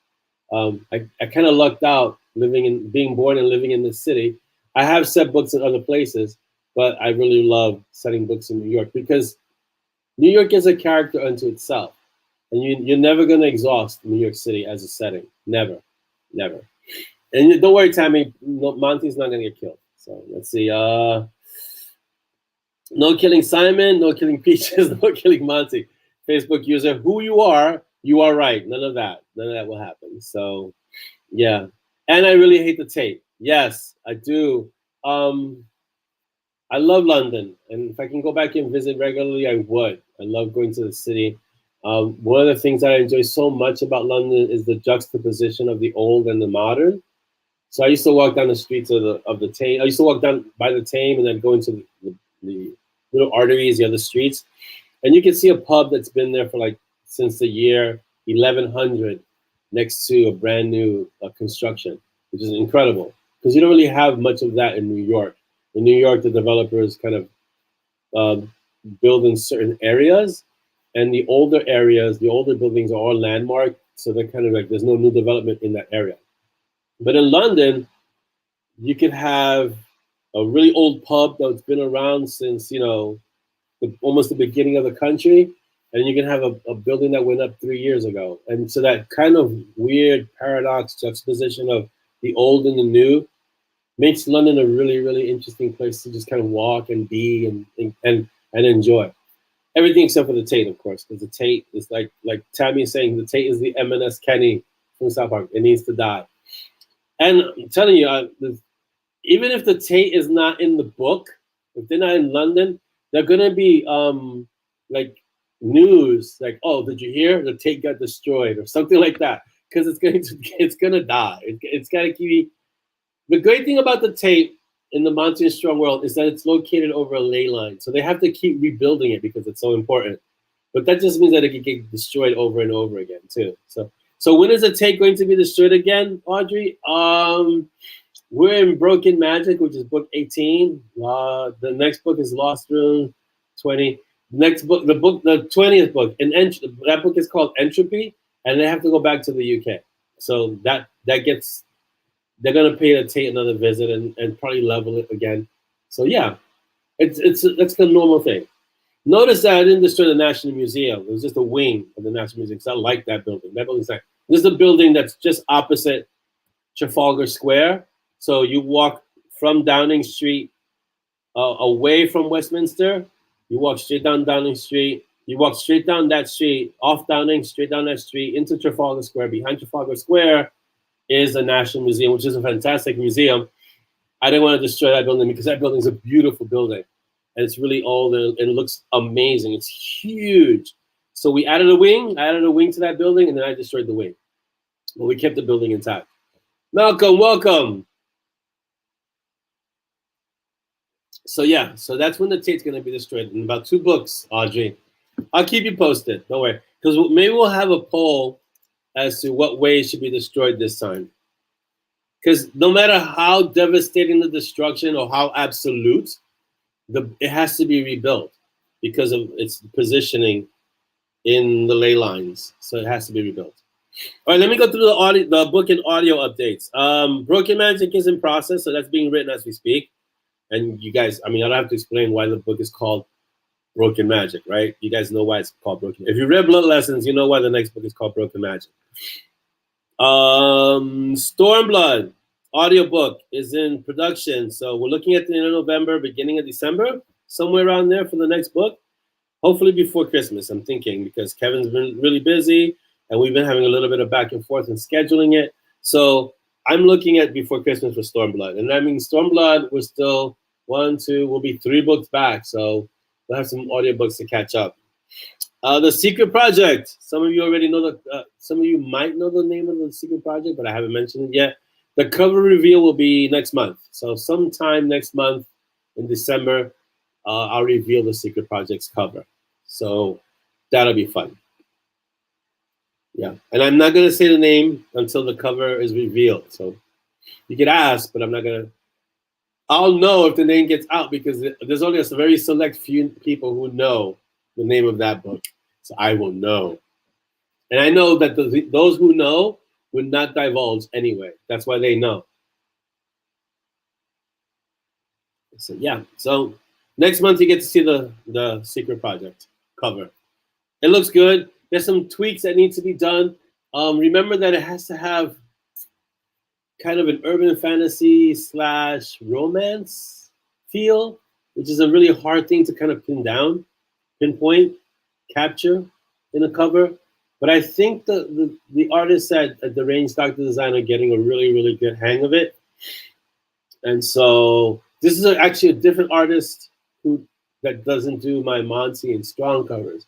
I kind of lucked out being born and living in this city. I have set books in other places, but I really love setting books in New York, because New York is a character unto itself. And you're never going to exhaust New York City as a setting. Never, never. And don't worry, Tammy, Monty's not going to get killed. So let's see. No killing Simon, no killing Peaches, no killing Monty. Facebook user, who you are right. None of that will happen. So, yeah. And I really hate the Tate. Yes, I do. I love London, and if I can go back and visit regularly, I would. I love going to the city. One of the things that I enjoy so much about London is the juxtaposition of the old and the modern. So I used to walk down the streets of the Thames. I used to walk down by the Thames and then go into the little arteries, the other streets. And you can see a pub that's been there for since the year 1100 next to a brand new construction, which is incredible, because you don't really have much of that in New York. In New York, the developers kind of build in certain areas, and the older areas, the older buildings are all landmark, so they're kind of there's no new development in that area. But in London, you could have a really old pub that's been around since, almost the beginning of the country, and you can have a building that went up 3 years ago. And so that kind of weird paradox juxtaposition of the old and the new makes London a really, really interesting place to just kind of walk and be and enjoy. Everything except for the Tate, of course, because the Tate is like Tammy is saying, the Tate is the M&S Kenny from South Park. It needs to die. And I'm telling you, even if the Tate is not in the book, if they're not in London, they're gonna be news, oh, did you hear the Tate got destroyed or something like that? Because it's gonna die. It's gotta keep. The great thing about the Tate in the Monty and Strong world is that it's located over a ley line, so they have to keep rebuilding it because it's so important. But that just means that it can get destroyed over and over again too. So when is the Tate going to be destroyed again, Audrey? We're in Broken Magic, which is book 18. The next book is Lost Room 20. Next book, the 20th book, that book is called Entropy, and they have to go back to the UK. So that gets, they're gonna pay the Tate another visit and probably level it again. So yeah, that's the normal thing. Notice that I didn't destroy the National Museum. It was just a wing of the National Museum, because I like that building. That building's like, this is the building that's just opposite Trafalgar Square. So you walk from Downing Street away from Westminster, you walk straight down Downing Street, you walk straight down that street, off Downing, straight down that street, into Trafalgar Square. Behind Trafalgar Square is the National Museum, which is a fantastic museum. I didn't want to destroy that building because that building is a beautiful building. and it's really old, and it looks amazing. It's huge. So we added a wing. I added a wing to that building, and then I destroyed the wing. But we kept the building intact. Malcolm, welcome. So yeah, so that's when the Tate's gonna be destroyed in about 2 books, Audrey. I'll keep you posted. Don't worry, because maybe we'll have a poll as to what ways should be destroyed this time. Because no matter how devastating the destruction or how absolute, it has to be rebuilt because of its positioning in the ley lines. So it has to be rebuilt. All right, let me go through the book and audio updates. Broken Magic is in process, so that's being written as we speak. And you guys, I mean, I don't have to explain why the book is called Broken Magic, right? You guys know why it's called Broken. If you read Blood Lessons, you know why the next book is called Broken Magic. Stormblood audiobook is in production. So we're looking at the end of November, beginning of December, somewhere around there for the next book. Hopefully before Christmas, I'm thinking, because Kevin's been really busy and we've been having a little bit of back and forth in scheduling it. So I'm looking at before Christmas for Stormblood. And I mean, Stormblood, we're still we'll be 3 books back. So we'll have some audiobooks to catch up. The Secret Project. Some of you already know some of you might know the name of the Secret Project, but I haven't mentioned it yet. The cover reveal will be next month. So sometime next month in December, I'll reveal the Secret Project's cover. So that'll be fun. Yeah, and I'm not gonna say the name until the cover is revealed. So you could ask, but I'm not gonna. I'll know if the name gets out because there's only a very select few people who know the name of that book. So I will know. And I know that those who know would not divulge anyway. That's why they know. So yeah, so next month you get to see the Secret Project cover. It looks good. There's some tweaks that need to be done. Remember that it has to have kind of an urban fantasy / romance feel, which is a really hard thing to kind of pinpoint, capture in a cover. But I think the artists at the Range Doctor Design are getting a really, really good hang of it. And so this is actually a different artist that doesn't do my Monty and Strong covers.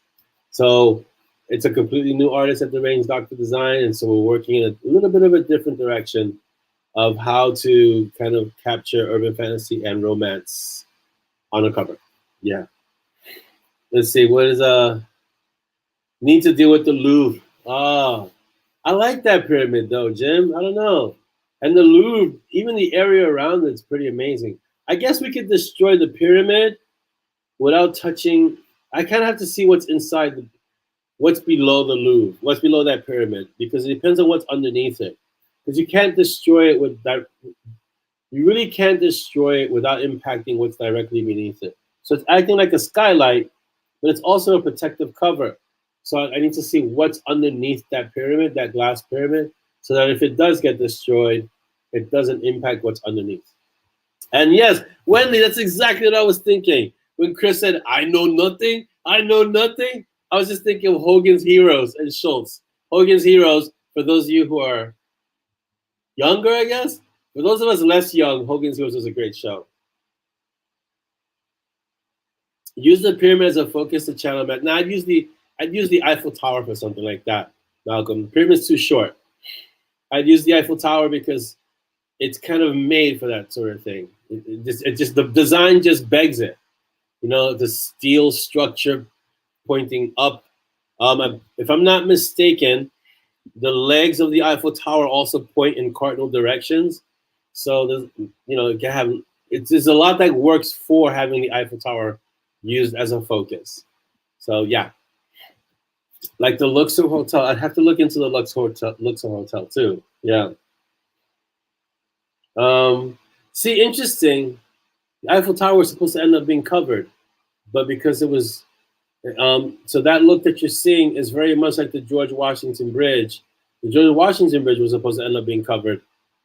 So it's a completely new artist at the Range Doctor Design. And so we're working in a little bit of a different direction of how to kind of capture urban fantasy and romance on a cover. Yeah. Let's see, what is need to deal with the Louvre. Oh, I like that pyramid though, Jim. I don't know. And the Louvre, even the area around it's pretty amazing. I guess we could destroy the pyramid without touching. I kind of have to see what's inside, what's below the Louvre, what's below that pyramid, because it depends on what's underneath it. Because you can't destroy it with that. You really can't destroy it without impacting what's directly beneath it. So it's acting like a skylight, but it's also a protective cover. So I need to see what's underneath that pyramid, that glass pyramid, so that if it does get destroyed, it doesn't impact what's underneath. And yes, Wendy, that's exactly what I was thinking. When Chris said, I know nothing, I was just thinking of Hogan's Heroes and Schultz. Hogan's Heroes, for those of you who are younger, I guess. For those of us less young, Hogan's Heroes was a great show. Use the pyramid as a focus to channel back. Now I'd use the Eiffel Tower for something like that, Malcolm. The pyramid's too short. I'd use the Eiffel Tower because it's kind of made for that sort of thing. It just the design just begs it. You know, the steel structure pointing up. If I'm not mistaken, the legs of the Eiffel Tower also point in cardinal directions. So there's, it can have. There's a lot that works for having the Eiffel Tower used as a focus. So yeah, like the Luxor Hotel. I'd have to look into the Luxor Hotel too. Yeah. See, interesting. The Eiffel Tower was supposed to end up being covered, but because it was, so that look that you're seeing is very much like the George Washington Bridge. The George Washington Bridge was supposed to end up being covered,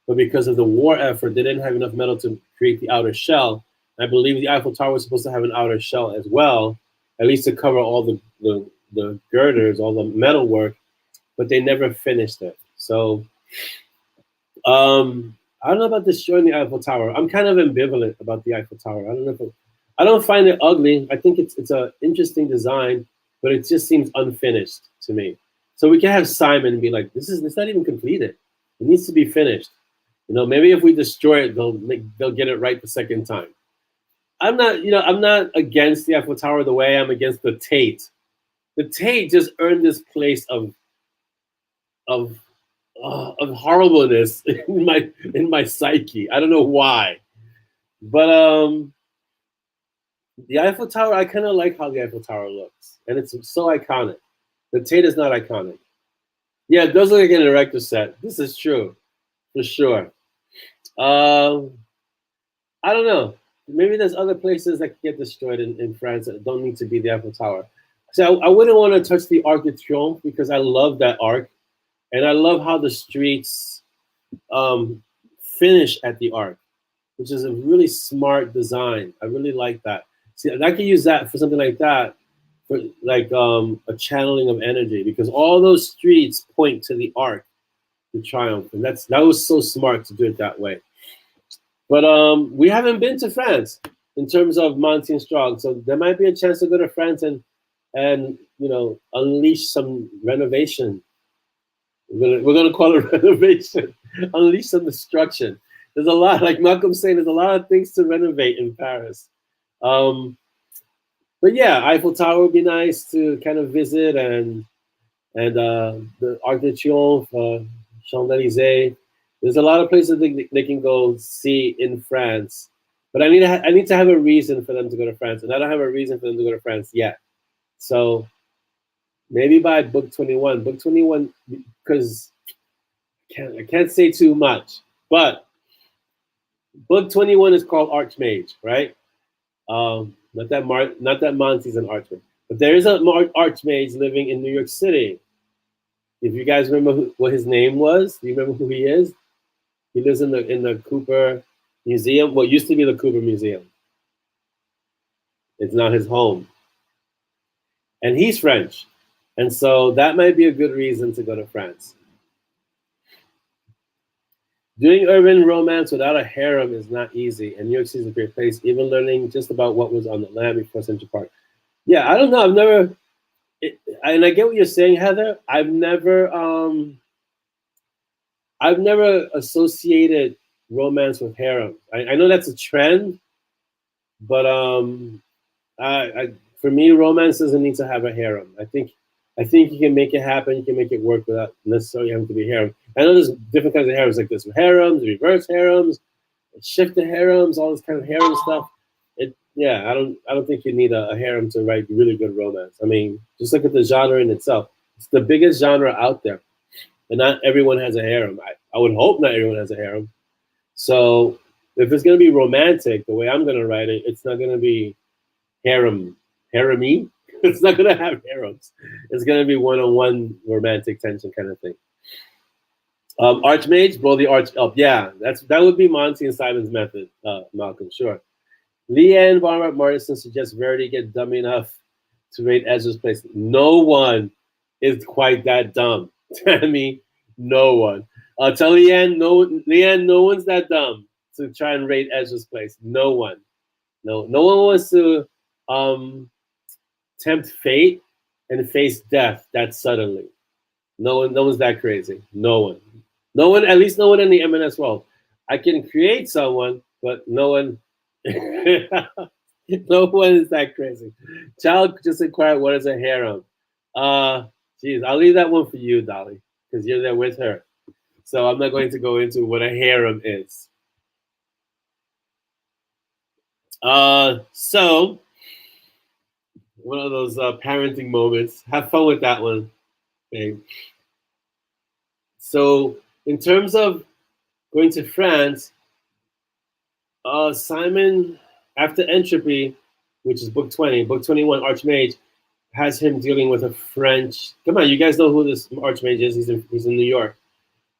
but because of the war effort, they didn't have enough metal to create the outer shell. I believe the Eiffel Tower was supposed to have an outer shell as well, at least to cover all the girders, all the metal work, but they never finished it. So, I don't know about destroying the Eiffel Tower. I'm kind of ambivalent about the Eiffel Tower. I don't know I don't find it ugly. I think it's a interesting design, but it just seems unfinished to me. So we can have Simon be like, it's not even completed. It needs to be finished. You know, maybe if we destroy it, they'll get it right the second time. I'm not against the Eiffel Tower the way I'm against the Tate. The Tate just earned this place of of horribleness in my psyche. I don't know why, but the Eiffel Tower, I kind of like how the Eiffel Tower looks, and it's so iconic. The Tate is not iconic. Yeah, it does look like an erector set. This is true, for sure. I don't know. Maybe there's other places that can get destroyed in France that don't need to be the Eiffel Tower. So I wouldn't want to touch the Arc de Triomphe because I love that arc, and I love how the streets finish at the arc, which is a really smart design. I really like that. See, I could use that for something like that, for like a channeling of energy, because all those streets point to the Arc de Triomphe, and that was so smart to do it that way. But we haven't been to France in terms of Monty and Strong, so there might be a chance to go to France and you know, unleash some renovation. We're gonna call it renovation. Unleash some destruction. There's a lot, like Malcolm's saying, there's a lot of things to renovate in Paris. But yeah, Eiffel Tower would be nice to kind of visit, and the Arc de Triomphe, Champs-Élysées. There's a lot of places they can go see in France. But I need to have a reason for them to go to France, and I don't have a reason for them to go to France yet. So maybe by book 21. Book 21, because I can't say too much, but book 21 is called Archmage, right? Not that Monty's an archmage, but there is an archmage living in New York City. If you guys remember what his name was, do you remember who he is? He lives in the Cooper Museum. What used to be the Cooper Museum. It's not his home, and he's French, and so that might be a good reason to go to France. Doing urban romance without a harem is not easy, and New York City is a great place. Even learning just about what was on the land before Central Park. Yeah, I don't know. And I get what you're saying, Heather. I've never associated romance with harem. I know that's a trend, but for me, romance doesn't need to have a harem. I think you can make it happen. You can make it work without necessarily having to be harem. I know there's different kinds of harems, like this harems, reverse harems, shifted harems, all this kind of harem stuff. I don't think you need a harem to write really good romance. I mean, just look at the genre in itself. It's the biggest genre out there, and not everyone has a harem. I would hope not everyone has a harem. So if it's gonna be romantic, the way I'm gonna write it, it's not gonna be harem-y. It's not gonna have harems. It's gonna be one-on-one romantic tension kind of thing. Archmage, blow the arch up. Yeah, that would be Monty and Simon's method, Malcolm. Sure. Leanne Barnard Martinson suggests Verity get dumb enough to raid Ezra's place. No one is quite that dumb. Tammy, no one. Tell Leanne, no one's that dumb to try and raid Ezra's place. No one. No one wants to tempt fate and face death that suddenly. No one's that crazy. No one, at least no one in the M&S world. I can create someone, but no one no one is that crazy. Child just inquired, what is a harem? Geez, I'll leave that one for you, Dolly, because you're there with her. So I'm not going to go into what a harem is. So one of those parenting moments. Have fun with that one, babe. So in terms of going to France, Simon, after Entropy, which is book 20, book 21, Archmage, has him dealing with a French. Come on, you guys know who this Archmage is. He's in New York.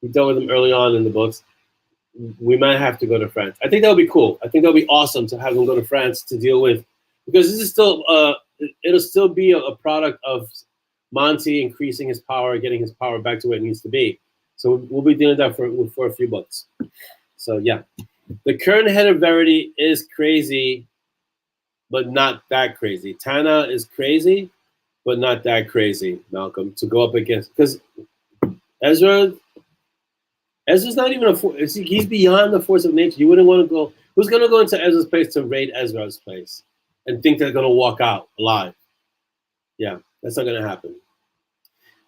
We dealt with him early on in the books. We might have to go to France. I think that would be cool. I think that would be awesome to have him go to France to deal with, because this is still it'll still be a product of Monty increasing his power, getting his power back to where it needs to be. So we'll be doing that for a few books. So yeah, the current head of Verity is crazy. but not that crazy. Tana is crazy, but not that crazy, Malcolm, to go up against. Because Ezra's not even he's beyond the force of nature. You wouldn't want to go. Who's going to go into Ezra's place to raid Ezra's place and think they're going to walk out alive? Yeah, that's not going to happen.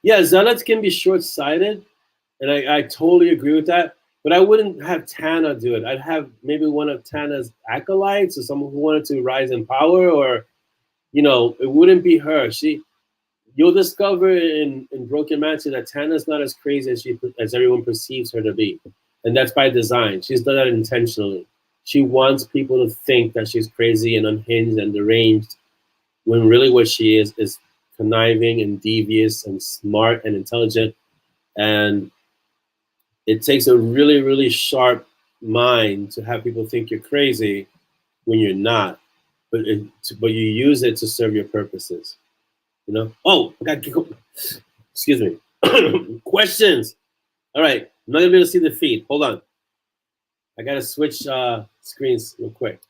Yeah, zealots can be short-sighted, and I totally agree with that. But I wouldn't have Tana do it. I'd have maybe one of Tana's acolytes or someone who wanted to rise in power, or, it wouldn't be her. You'll discover in Broken Mansion that Tana's not as crazy as everyone perceives her to be. And that's by design. She's done that intentionally. She wants people to think that she's crazy and unhinged and deranged, when really what she is conniving and devious and smart and intelligent. And it takes a really, really sharp mind to have people think you're crazy when you're not. But you use it to serve your purposes. Oh, excuse me. Questions. All right. I'm not going to be able to see the feed. Hold on. I got to switch screens real quick.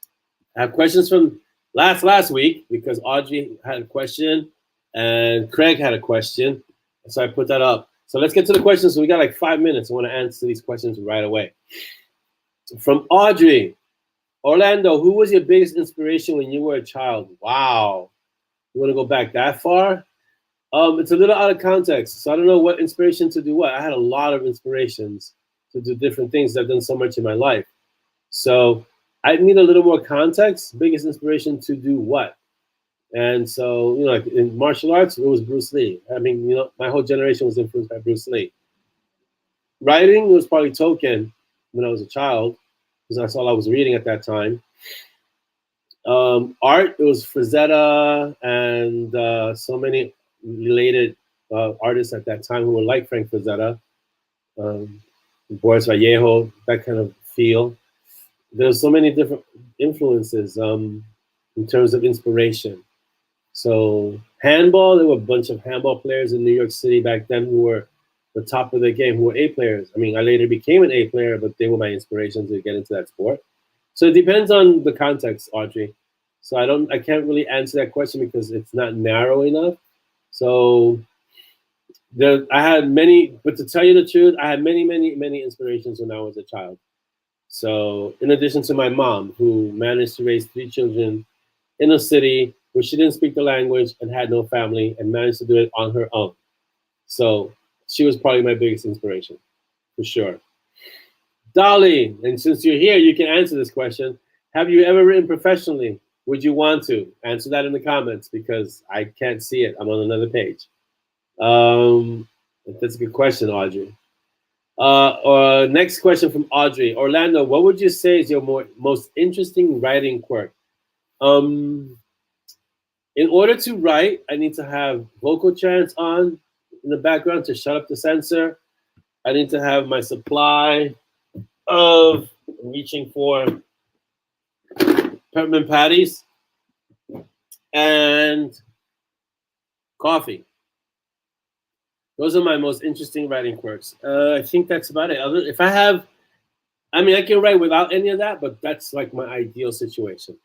I have questions from last week because Audrey had a question and Craig had a question. So I put that up. So let's get to the questions. So we got like 5 minutes. I want to answer these questions right away. From Audrey. Orlando, who was your biggest inspiration when you were a child? Wow. You want to go back that far? It's a little out of context, so I don't know what inspiration to do what. I had a lot of inspirations to do different things. I've done so much in my life. So I need a little more context. Biggest inspiration to do what? And so, like in martial arts, it was Bruce Lee. I mean, my whole generation was influenced by Bruce Lee. Writing was probably Tolkien when I was a child, because that's all I was reading at that time. Art, it was Frazetta and so many related artists at that time who were like Frank Frazetta, Boris Vallejo, that kind of feel. There's so many different influences in terms of inspiration. So handball, there were a bunch of handball players in New York City back then who were the top of their game, who were A players. I mean, I later became an A player, but they were my inspiration to get into that sport. So it depends on the context, Audrey. So I can't really answer that question because it's not narrow enough. So I had many, but to tell you the truth, I had many, many, many inspirations when I was a child. So in addition to my mom, who managed to raise 3 children in a city where she didn't speak the language and had no family and managed to do it on her own. So she was probably my biggest inspiration, for sure. Dolly, and since you're here, you can answer this question. Have you ever written professionally? Would you want to? Answer that in the comments because I can't see it. I'm on another page. That's a good question, Audrey. Next question from Audrey. Orlando, what would you say is your most interesting writing quirk? In order to write, I need to have vocal chants on in the background to shut up the censor. I need to have my supply of reaching for peppermint patties and coffee. Those are my most interesting writing quirks. I think that's about it. If I have, I can write without any of that, but that's like my ideal situation.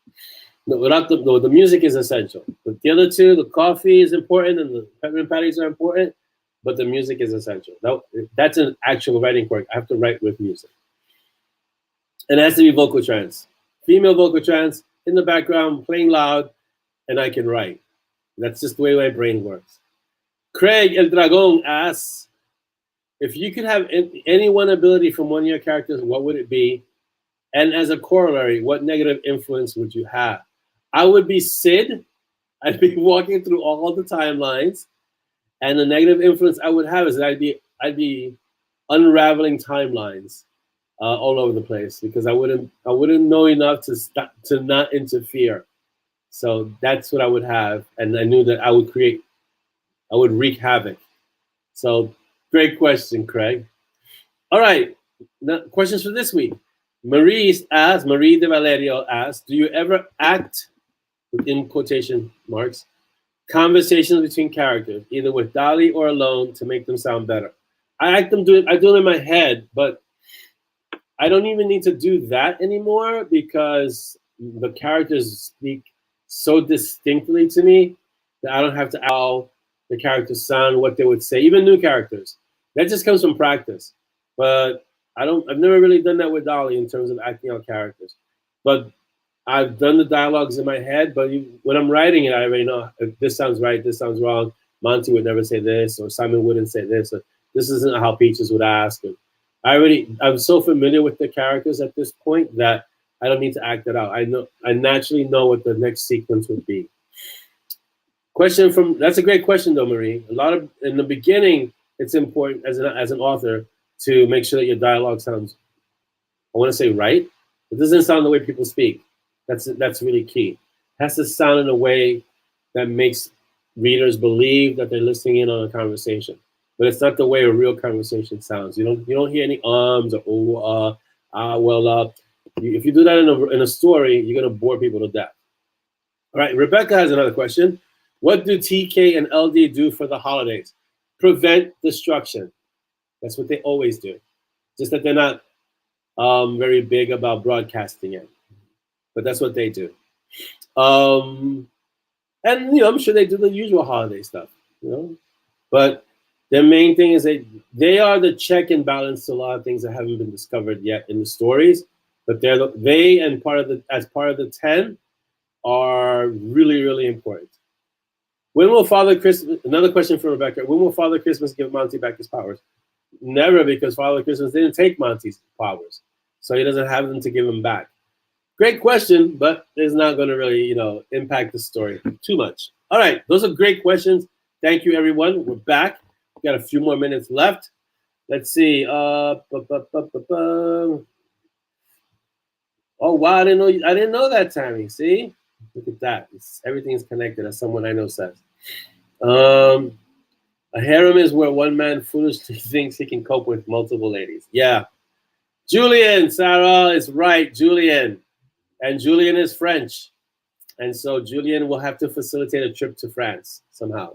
Without the music is essential. But the other two, the coffee is important and the peppermint patties are important, but the music is essential. That's an actual writing quirk. I have to write with music. And it has to be vocal trance. Female vocal trance in the background, playing loud, and I can write. That's just the way my brain works. Craig El Dragon asks, if you could have any one ability from one of your characters, what would it be? And as a corollary, what negative influence would you have? I would be Sid. I'd be walking through all the timelines. And the negative influence I would have is that I'd be unraveling timelines all over the place because I wouldn't know enough to not interfere. So that's what I would have. And I knew that I would wreak havoc. So great question, Craig. All right, now, questions for this week. Marie de Valerio asks, do you ever act, in quotation marks, conversations between characters, either with Dolly or alone, to make them sound better? I do it in my head, but I don't even need to do that anymore because the characters speak so distinctly to me that I don't have to how the characters sound, what they would say, even new characters. That just comes from practice. But I've never really done that with Dolly in terms of acting out characters. But I've done the dialogues in my head, but when I'm writing it, I already know if this sounds right, this sounds wrong. Monty would never say this, or Simon wouldn't say this, or this isn't how Peaches would ask. And I'm so familiar with the characters at this point that I don't need to act it out. I naturally know what the next sequence would be. That's a great question though, Marie. In the beginning, it's important as an author to make sure that your dialogue sounds, I want to say right. It doesn't sound the way people speak. That's really key. It has to sound in a way that makes readers believe that they're listening in on a conversation. But it's not the way a real conversation sounds. You don't hear any ums or if you do that in a story, you're gonna bore people to death. All right, Rebecca has another question. What do TK and LD do for the holidays? Prevent destruction. That's what they always do. Just that they're not very big about broadcasting it. But that's what they do. And I'm sure they do the usual holiday stuff, But their main thing is they are the check and balance to a lot of things that haven't been discovered yet in the stories. But as part of the 10 are really, really important. When will Father Christmas? Another question from Rebecca. When will Father Christmas give Monty back his powers? Never, because Father Christmas didn't take Monty's powers, so he doesn't have them to give him back. Great question, but it's not going to really, impact the story too much. All right, those are great questions. Thank you, everyone. We're back. We got a few more minutes left. Let's see. Oh wow, I didn't know that, Tammy. See, look at that. Everything is connected, as someone I know says. A harem is where one man foolishly thinks he can cope with multiple ladies. Yeah. Julian, Sarah is right. Julian. And Julian is French. And so Julian will have to facilitate a trip to France somehow.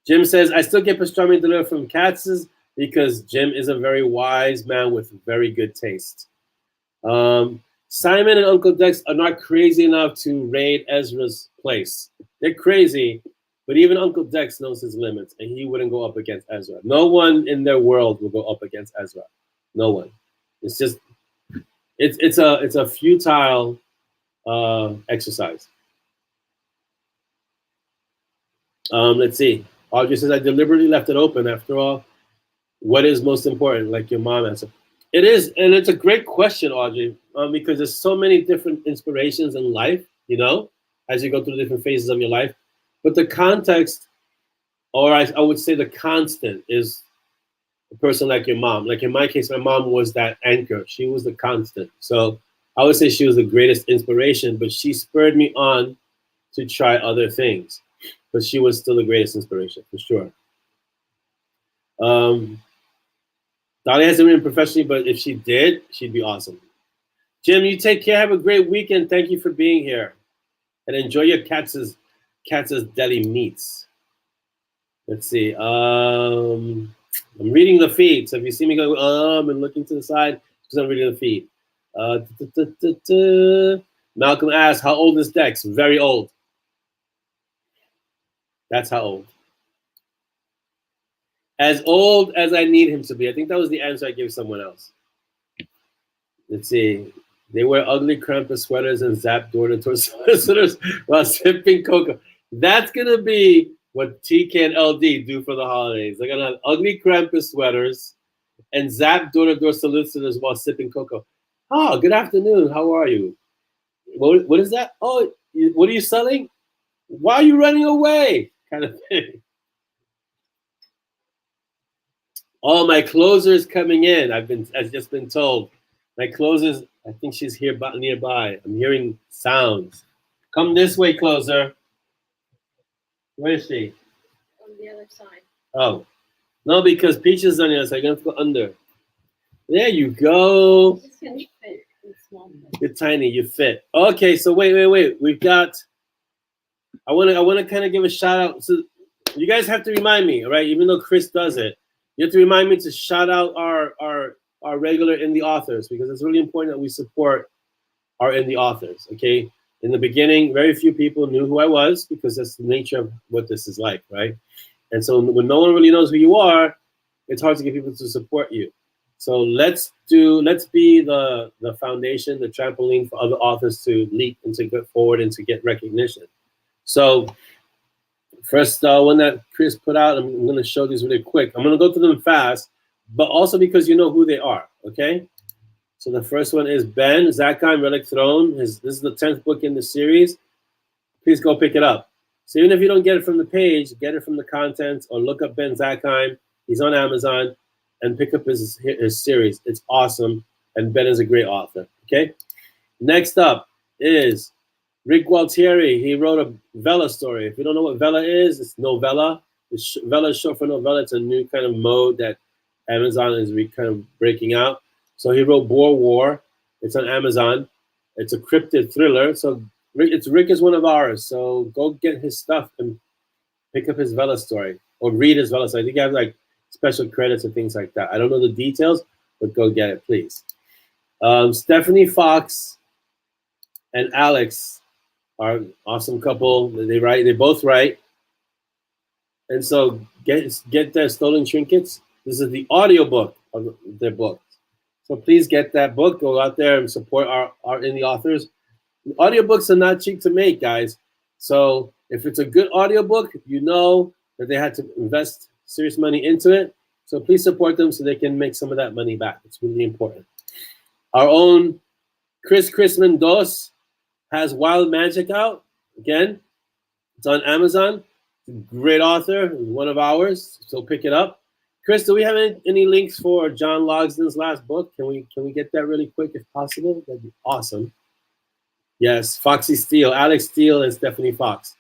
Jim says, I still get pastrami delivered from Katz's because Jim is a very wise man with very good taste. Simon and Uncle Dex are not crazy enough to raid Ezra's place. They're crazy, but even Uncle Dex knows his limits, and he wouldn't go up against Ezra. No one in their world will go up against Ezra. No one. It's just, it's a futile exercise. Let's see. Audrey says, I deliberately left it open. After all, what is most important? Like your mom answered. It is, and it's a great question, Audrey, because there's so many different inspirations in life, as you go through different phases of your life. But the context, or I would say the constant, is a person like your mom. Like in my case, my mom was that anchor. She was the constant. So I would say she was the greatest inspiration, but she spurred me on to try other things. But she was still the greatest inspiration, for sure. Dolly hasn't written professionally, but if she did, she'd be awesome. Jim, you take care. Have a great weekend. Thank you for being here. And enjoy your Katz's Deli meats. Let's see. I'm reading the feed. So if you see me going and looking to the side, because I'm reading the feed. Malcolm asks, how old is Dex? Very old. That's how old. As old as I need him to be. I think that was the answer I gave someone else. Let's see. They wear ugly Krampus sweaters and zap door-to-door solicitors while sipping cocoa. That's going to be what TK and LD do for the holidays. They're going to have ugly Krampus sweaters and zap door-to-door solicitors while sipping cocoa. Oh, good afternoon. How are you? What is that? Oh, what are you selling? Why are you running away? Kind of thing. Oh, my closer's coming in. I've just been told. My closer's, I think she's here nearby. I'm hearing sounds. Come this way, closer. Where is she? On the other side. Oh. No, because Peach is on the other side. You're going to have to go under. There you go. Just gonna fit in small. You're tiny. You fit. Okay, so wait. We've got, I want to kind of give a shout out. So you guys have to remind me, all right? Even though Chris does it, you have to remind me to shout out our regular indie authors, because it's really important that we support our indie authors, okay? In the beginning, very few people knew who I was because that's the nature of what this is like, right? And so when no one really knows who you are, it's hard to get people to support you. So let's be the foundation, the trampoline for other authors to leap and to go forward and to get recognition. So first one that Chris put out, I'm going to show these really quick. I'm going to go through them fast, but also because you know who they are, okay? So the first one is Ben Zakheim, Relic Throne. This is the 10th book in the series. Please go pick it up. So even if you don't get it from the page, get it from the content or look up Ben Zakheim. He's on Amazon and pick up his series. It's awesome. And Ben is a great author, okay? Next up is Rick Gualtieri. He wrote a Vela story. If you don't know what Vela is, it's novella. Vela is short for novella. It's a new kind of mode that Amazon is kind of breaking out. So he wrote Boer War. It's on Amazon. It's a cryptid thriller. So Rick is one of ours. So go get his stuff and pick up his Vela story or read his Vela story. I think he has like special credits and things like that. I don't know the details, but go get it, please. Stephanie Fox and Alex are an awesome couple. They both write. And so get their Stolen Trinkets. This is the audiobook of their book. So please get that book. Go out there and support our indie authors. Audiobooks are not cheap to make, guys. So if it's a good audiobook, you know that they had to invest serious money into it. So please support them so they can make some of that money back. It's really important. Our own Chris Mendoza has Wild Magic out. Again, it's on Amazon. Great author, one of ours. So pick it up. Chris, do we have any links for John Logsdon's last book? Can we get that really quick if possible? That'd be awesome. Yes, Foxy Steele, Alex Steele and Stephanie Fox.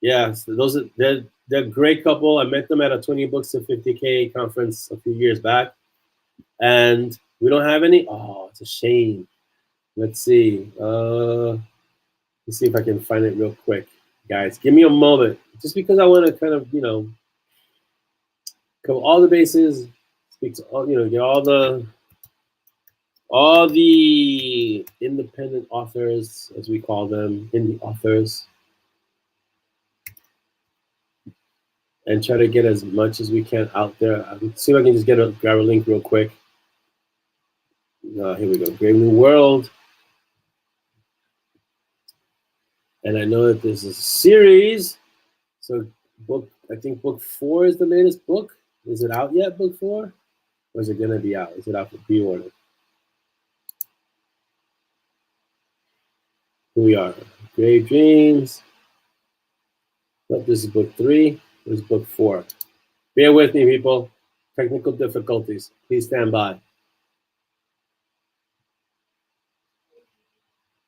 Yes, they're a great couple. I met them at a 20 Books to 50K conference a few years back. And we don't have any. Oh, it's a shame. Let's see. Let's see if I can find it real quick. Guys, give me a moment. Just because I want to kind of, cover all the bases, speak to all, get all the independent authors, as we call them, indie authors, and try to get as much as we can out there. See if I can just grab a link real quick. Here we go, Brave New World. And I know that this is a series. So I think book 4 is the latest book. Is it out yet, book 4? Or is it gonna be out? Is it out for pre-order? Here we are, Grave Dreams. Oh, this is book 3, this is book 4. Bear with me, people. Technical difficulties, please stand by.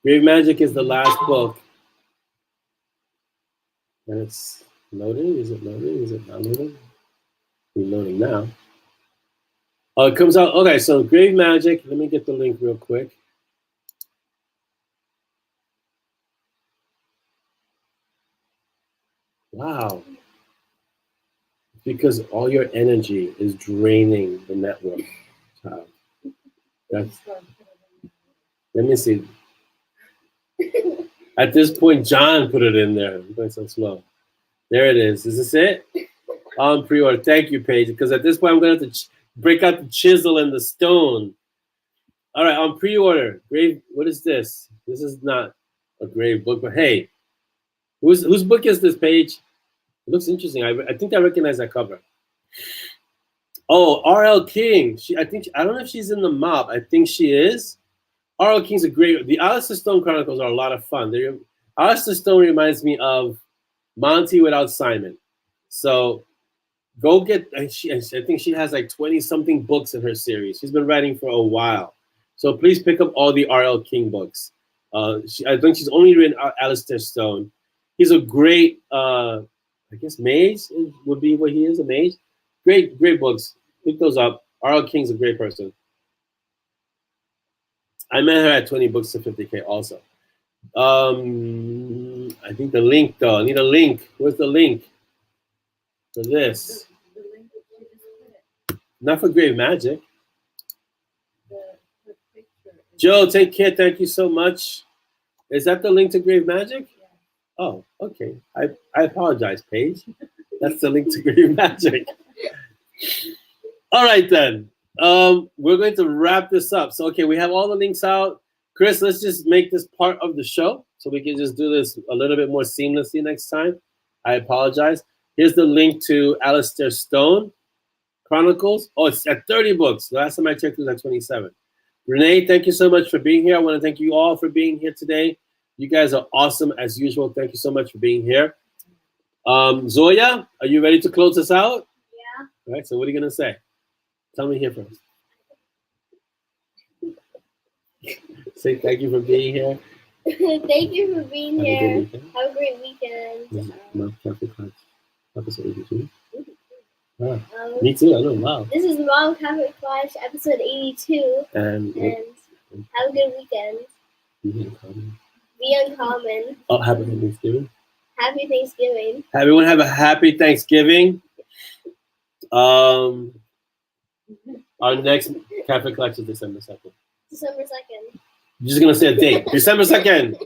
Grave Magic is the last book. And it's loading, is it loading? Is it not loading? It's loading now. Oh, it comes out, okay, so Grave Magic, let me get the link real quick. Wow. Because all your energy is draining the network. Wow. Let me see. At this point, John put it in there. I'm going so slow. There it is. Is this it? On pre-order. Thank you, Paige. Because at this point, I'm going to have to break out the chisel and the stone. All right, on pre-order. Grave. What is this? This is not a grave book, but hey, whose book is this, Paige? It looks interesting. I think I recognize that cover. Oh, R.L. King. I don't know if she's in the MoB. I think she is. R.L. King's a great. The Alistair Stone Chronicles are a lot of fun. Alistair Stone reminds me of Monty without Simon. So go get. I think she has like 20-something books in her series. She's been writing for a while. So please pick up all the R.L. King books. I think she's only written Alistair Stone. He's a great, I guess mage would be what he is, a mage. Great books. Pick those up. R.L. King's a great person. I met her at 20 Books to 50K also. I think the link though. I need a link. Where's the link for this? The link that you just put. Not for Grave Magic. The picture. Joe, take care. Thank you so much. Is that the link to Grave Magic? Oh, okay. I apologize, Paige. That's the link to Grave Magic. All right, then. We're going to wrap this up. So, okay, we have all the links out. Chris, let's just make this part of the show so we can just do this a little bit more seamlessly next time. I apologize. Here's the link to Alistair Stone Chronicles. Oh, it's at 30 books. The last time I checked, it was at 27. Renee, thank you so much for being here. I want to thank you all for being here today. You guys are awesome as usual. Thank you so much for being here. Zoya, are you ready to close us out? Yeah. All right, so what are you going to say? Tell me here first. Say thank you for being here. Thank you for being here. Have a good weekend. Have a great weekend. This is my Kaffeeklatsch, episode 82. Ah, me too, I know, wow. This is Mom Kaffeeklatsch, episode 82. And have a good weekend. be uncommon. Be uncommon. Oh, happy Thanksgiving. Happy Thanksgiving. Everyone have a happy Thanksgiving. Our next Kaffeeklatsch is December 2nd. December 2nd. You're just going to say a date. December 2nd.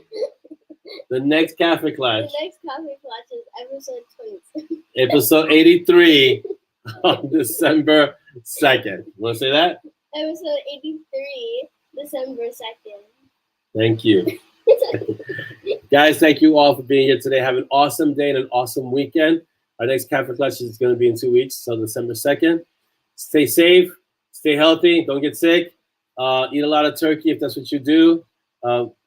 The next Kaffeeklatsch. The next Kaffeeklatsch is episode 20. Episode 83 on December 2nd. You want to say that? Episode 83, December 2nd. Thank you. Guys, thank you all for being here today. Have an awesome day and an awesome weekend. Our next Kaffeeklatsch is going to be in 2 weeks, so December 2nd. Stay safe, stay healthy, don't get sick. Eat a lot of turkey if that's what you do.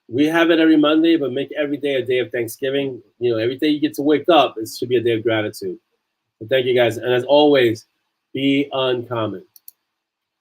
We have it every Monday, but make every day a day of Thanksgiving. You know, every day you get to wake up, it should be a day of gratitude. So thank you guys. And as always, be uncommon.